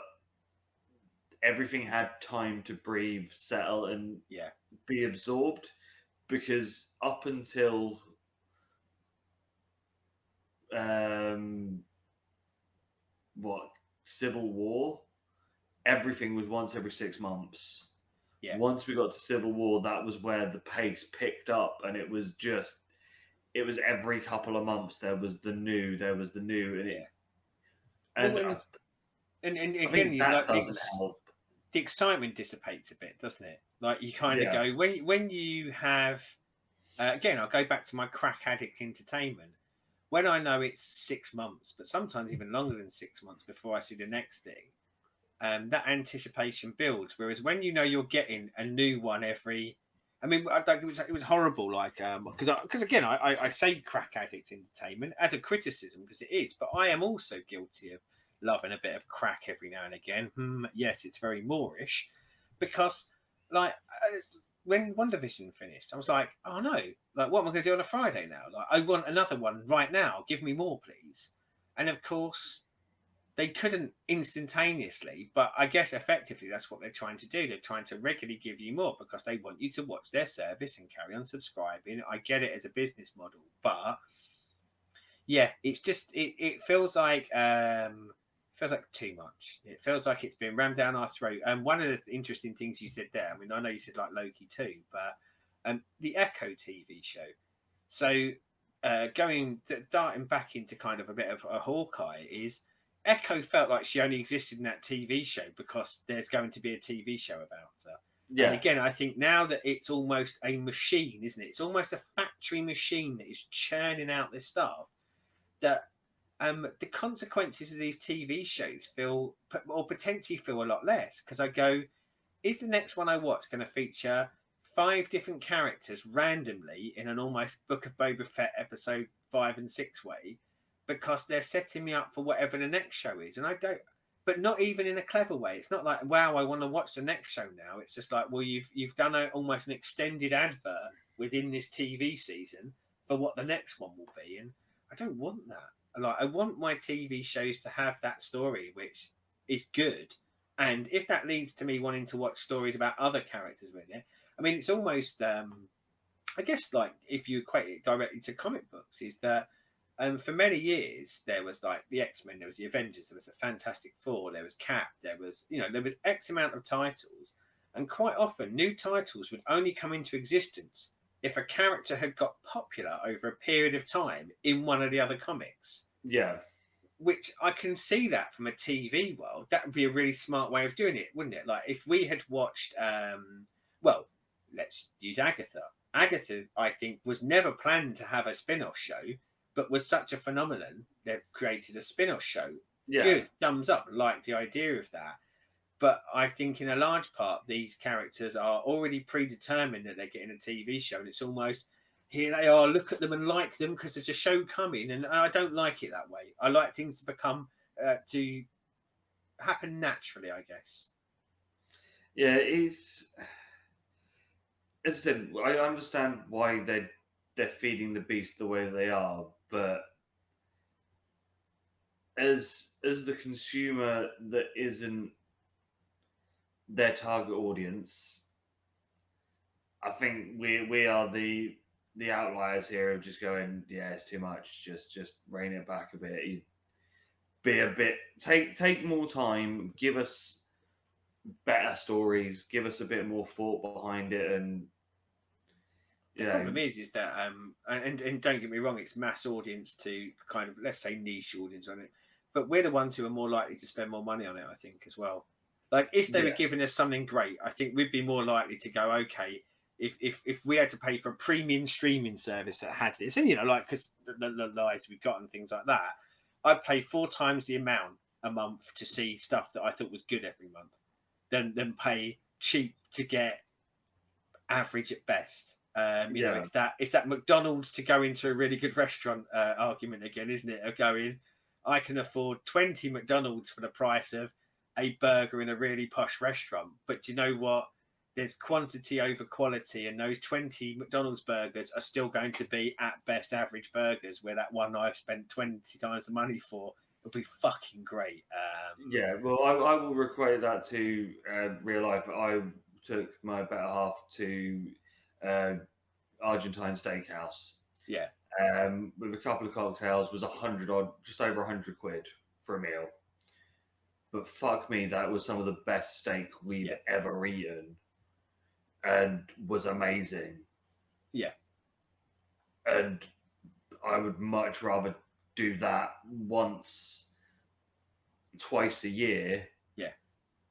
everything had time to breathe, settle, and be absorbed. Because up until Civil War, everything was once every 6 months. Yeah, Once we got to Civil War, that was where the pace picked up, and it was every couple of months there was the new, and yeah. Well, and and I again, think you that like doesn't help. the excitement dissipates a bit, doesn't it? Like you kind of Yeah, go when you have again, I'll go back to my crack addict entertainment. When I know it's 6 months, but sometimes even longer than 6 months before I see the next thing, that anticipation builds. Whereas when you know you're getting a new one every, I mean, it was horrible. Like, because again, I say crack addict entertainment as a criticism because it is, but I am also guilty of loving a bit of crack every now and again. Yes, it's very Moorish, because like when One Division finished, I was like, oh no, like what am I going to do on a Friday now? Like, I want another one right now. Give me more, please. And of course they couldn't instantaneously, but I guess effectively that's what they're trying to do. They're trying to regularly give you more because they want you to watch their service and carry on subscribing. I get it as a business model, but yeah, it's just it feels like too much. It feels like it's been rammed down our throat. And one of the interesting things you said there, I mean, I know you said like Loki too, but the Echo TV show. So darting back into kind of a bit of a Hawkeye is Echo felt like she only existed in that TV show because there's going to be a TV show about her. And yeah, again, I think now that it's almost a machine, isn't it? It's almost a factory machine that is churning out this stuff. That the consequences of these TV shows feel, or potentially feel, a lot less. Because I go, is the next one I watch going to feature 5 different characters randomly in an almost Book of Boba Fett episode 5 and 6 way, because they're setting me up for whatever the next show is, and I don't. But not even in a clever way. It's not like, wow, I want to watch the next show now. It's just like, well, you've done almost an extended advert within this TV season for what the next one will be, and I don't want that. Like, I want my TV shows to have that story, which is good. And if that leads to me wanting to watch stories about other characters with it, I mean, it's almost, I guess, like if you equate it directly to comic books, is that for many years there was like the X-Men, there was the Avengers, there was the Fantastic Four, there was Cap, there was X amount of titles, and quite often new titles would only come into existence if a character had got popular over a period of time in one of the other comics. yeah, Which I can see that from a TV world, that would be a really smart way of doing it, wouldn't it? Like if we had watched, well, let's use Agatha. Agatha, I think, was never planned to have a spin-off show, but was such a phenomenon they've created a spin-off show. yeah. Good, thumbs up, like the idea of that. But I think in a large part, these characters are already predetermined that they're getting a TV show, and it's almost here they are, look at them and like them because there's a show coming, and I don't like it that way. I like things to become to happen naturally, I guess. Yeah, it's as I said, I understand why they're feeding the beast the way they are, but as the consumer that isn't their target audience, I think we are the outliers here of just going, yeah, it's too much. Just rein it back a bit. Be a bit take more time. Give us better stories. Give us a bit more thought behind it, and The you know, problem is that and don't get me wrong, it's mass audience to kind of, let's say, niche audience on it, but we're the ones who are more likely to spend more money on it, I think, as well. Like if they were yeah, giving us something great, I think we'd be more likely to go, okay, if we had to pay for a premium streaming service that had this, and like because the lives we've got and things like that, I'd pay 4 times the amount a month to see stuff that I thought was good every month than pay cheap to get average at best. yeah, It's that McDonald's to go into a really good restaurant argument again, isn't it? Of going, I can afford 20 McDonald's for the price of a burger in a really posh restaurant. But do you know what? There's quantity over quality, and those 20 McDonald's burgers are still going to be at best average burgers. Where that one I've spent 20 times the money for will be fucking great. yeah. Well, I will equate that to real life. I took my better half to uh, Argentine steakhouse Yeah, with a couple of cocktails. Was 100 odd, just over 100 quid for a meal. but fuck me, that was some of the best steak we've Yeah. ever eaten, and was amazing. Yeah. And I would much rather do that once, twice a year Yeah.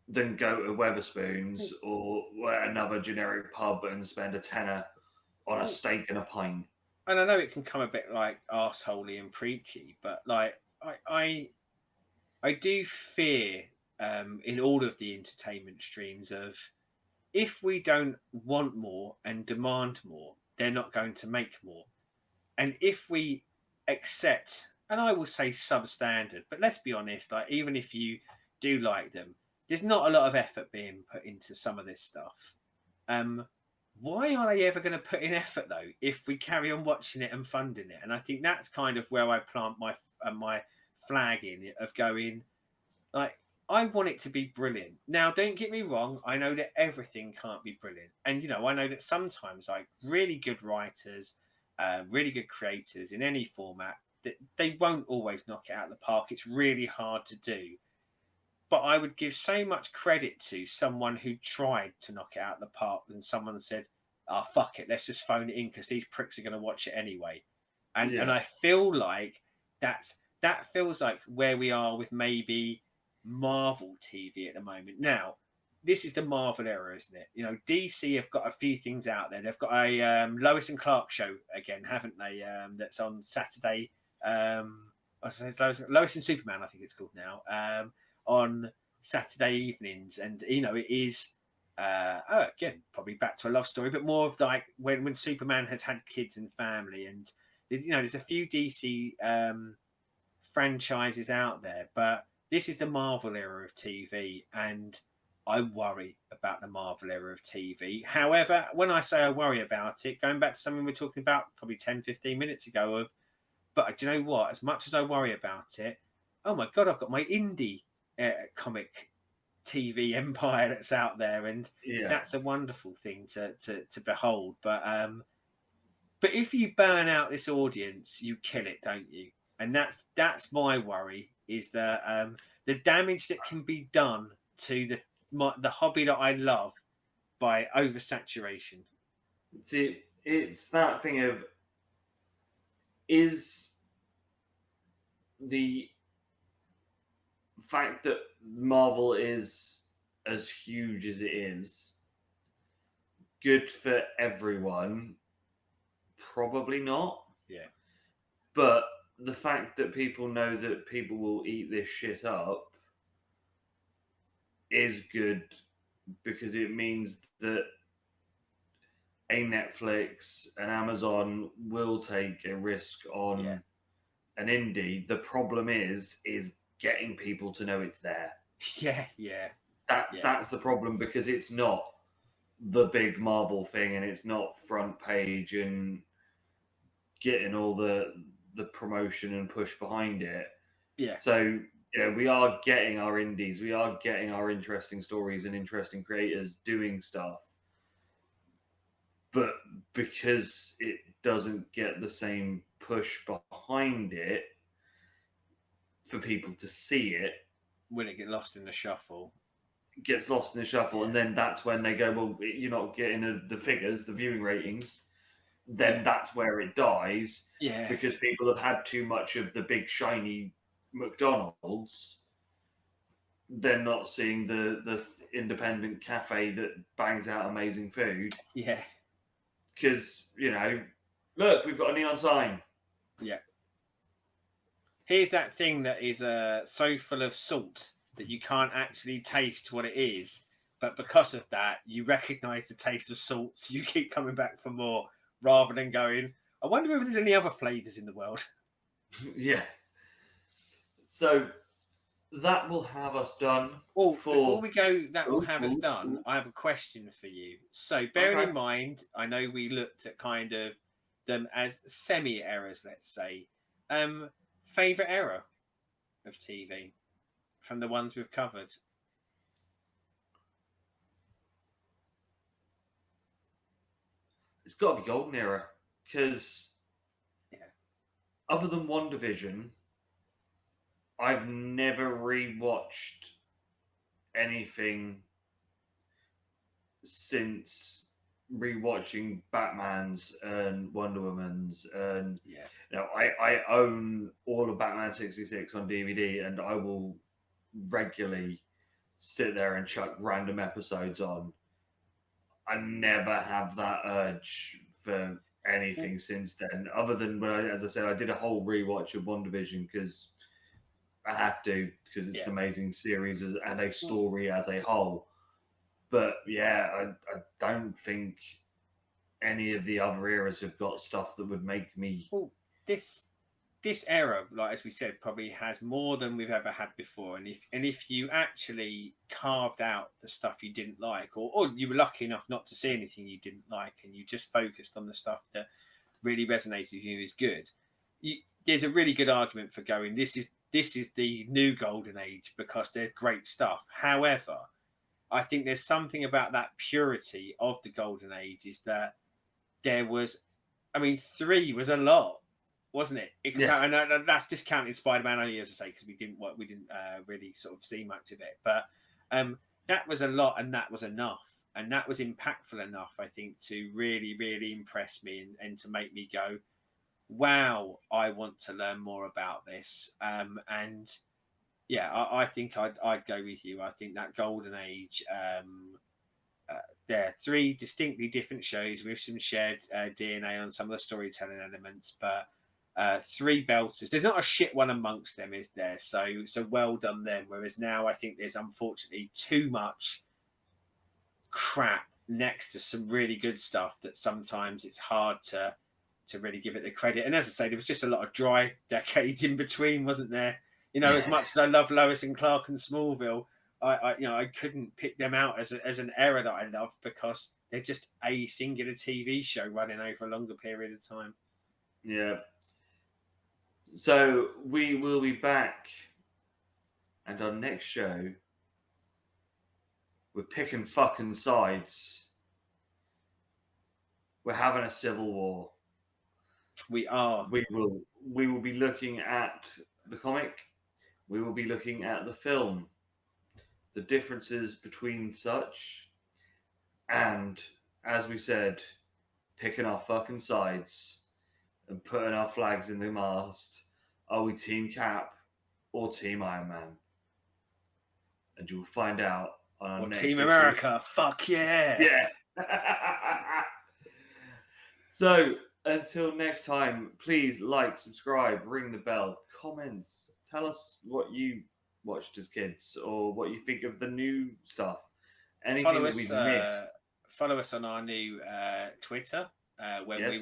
than go to Weatherspoons or another generic pub and spend a tenner on a Well, steak and a pint. and I know it can come a bit like arseholey and preachy, but like I do fear in all of the entertainment streams of, if we don't want more and demand more, they're not going to make more. And if we accept, and I will say substandard, but let's be honest, like even if you do like them, there's not a lot of effort being put into some of this stuff. Um, why are they ever going to put in effort though if we carry on watching it and funding it? And I think that's kind of where I plant my flag in of going, like, I want it to be brilliant. Now, don't get me wrong. I know that everything can't be brilliant, and I know that sometimes, like, really good writers, really good creators in any format, that they won't always knock it out of the park. It's really hard to do. But I would give so much credit to someone who tried to knock it out of the park than someone said, "Oh, fuck it, let's just phone it in because these pricks are going to watch it anyway." And Yeah. I feel like that feels like where we are with maybe Marvel TV at the moment. Now, this is the Marvel era, isn't it? DC have got a few things out there. They've got a Lois and Clark show again, haven't they? That's on Saturday. I say it's Lois and Superman, I think it's called now. On Saturday evenings, and it is again probably back to a love story, but more of like when Superman has had kids and family, and there's a few DC franchises out there, but this is the Marvel era of TV, and I worry about the Marvel era of TV. However, when I say I worry about it, going back to something we were talking about probably 10-15 minutes ago of, but do you know what? As much as I worry about it, oh my God, I've got my indie comic TV empire that's out there, and Yeah. that's a wonderful thing to behold. But if you burn out this audience, you kill it, don't you? And that's my worry, is that the damage that can be done to the hobby that I love by oversaturation. See, it's that thing of, is the fact that Marvel is as huge as it is good for everyone? Probably not. Yeah. But the fact that people know that people will eat this shit up is good, because it means that a Netflix, an Amazon will take a risk on Yeah. an indie. The problem is getting people to know it's there. Yeah. Yeah. That's the problem, because it's not the big Marvel thing, and it's not front page and getting all the promotion and push behind it. Yeah. So we are getting our indies, we are getting our interesting stories and interesting creators doing stuff, but because it doesn't get the same push behind it for people to see it, Will it get lost in the shuffle? gets lost in the shuffle, Yeah. and then that's when they go, well, you're not getting the figures, the viewing ratings. Then that's where it dies, Yeah. because people have had too much of the big shiny McDonald's. They're not seeing the independent cafe that bangs out amazing food. Yeah. Because look, we've got a neon sign. Yeah. Here's that thing that is so full of salt that you can't actually taste what it is, but because of that, you recognise the taste of salt, so you keep coming back for more, rather than going, I wonder if there's any other flavours in the world. Yeah. So that will have us done. Well, before we go, that will have us done. Ooh. I have a question for you. So, bearing in mind, I know we looked at kind of them as semi errors, let's say. Favourite error of TV from the ones we've covered? It's got to be Golden Era, because other than WandaVision, I've never rewatched anything since rewatching Batman's and Wonder Woman's, and Yeah. I own all of Batman 66 on DVD, and I will regularly sit there and chuck random episodes on. I never have that urge for anything since then, other than when as I said, I did a whole rewatch of WandaVision because I had to, because it's an amazing series and a story as a whole. But yeah, I don't think any of the other eras have got stuff that would make me. Well, this era, like as we said, probably has more than we've ever had before. And if you actually carved out the stuff you didn't like, or you were lucky enough not to see anything you didn't like, and you just focused on the stuff that really resonated with you is good, there's a really good argument for going, this is the new golden age because there's great stuff. However, I think there's something about that purity of the golden age is that there was, I mean, 3 was a lot, wasn't it? And that's discounting Spider-Man only, as I say, because we didn't really sort of see much of it. But that was a lot, and that was enough, and that was impactful enough, I think, to really, really impress me and to make me go, wow, I want to learn more about this. And yeah, I think I'd go with you. I think that golden age. There are 3 distinctly different shows with some shared DNA on some of the storytelling elements, but 3 belters. There's not a shit one amongst them, is there? So well done them. Whereas now I think there's unfortunately too much crap next to some really good stuff that sometimes it's hard to really give it the credit. And as I say, there was just a lot of dry decades in between, wasn't there? You know, as much as I love Lois and Clark and Smallville, I couldn't pick them out as an era that I love because they're just a singular TV show running over a longer period of time. Yeah. So we will be back, and our next show, we're picking fucking sides. We're having a civil war. We are. We will be looking at the comic. We will be looking at the film. The differences between such, and as we said, picking our fucking sides and putting our flags in the mast. Are we Team Cap or Team Iron Man? And you'll find out on our next Team issue. America. Fuck yeah. Yeah. So until next time, please like, subscribe, ring the bell, comments. Tell us what you watched as kids or what you think of the new stuff. Anything that we've missed. Follow us on our new Twitter, where Yes.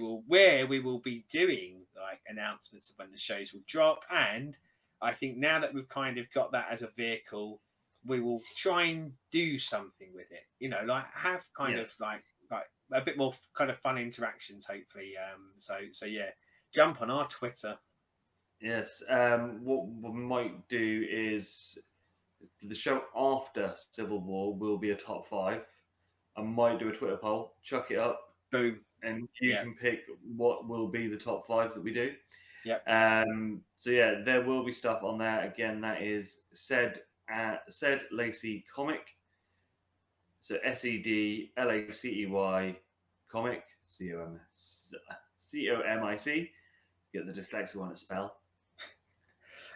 we will be doing like announcements of when the shows will drop. And I think now that we've kind of got that as a vehicle, we will try and do something with it. You know, like have kind of like a bit more kind of fun interactions, hopefully. So yeah, jump on our Twitter. Yes. What we might do is the show after Civil War will be a top 5. I might do a Twitter poll, chuck it up, boom, and you can pick what will be the top 5 that we do. Yeah. So yeah, there will be stuff on there. Again, that is said Lacey comic. So SEDLACEY comic COMIC. Get the dyslexic one to spell.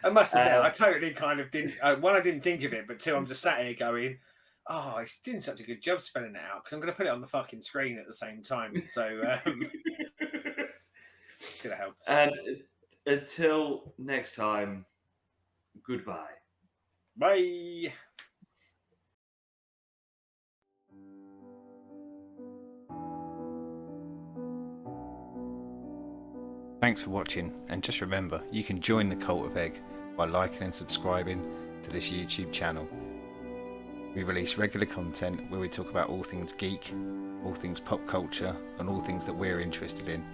I must admit, I totally kind of didn't. One, I didn't think of it, but 2, I'm just sat here going, "Oh, he's doing such a good job spelling it out," because I'm going to put it on the fucking screen at the same time. So could have helped. And until next time, goodbye. Bye. Thanks for watching, and just remember, you can join the Cult of Egg by liking and subscribing to this YouTube channel. We release regular content where we talk about all things geek, all things pop culture, and all things that we're interested in.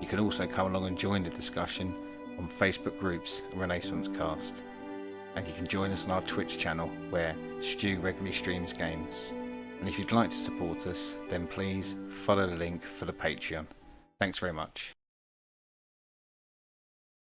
You can also come along and join the discussion on Facebook groups and Renaissance Cast. And you can join us on our Twitch channel where Stu regularly streams games. And if you'd like to support us, then please follow the link for the Patreon. Thanks very much.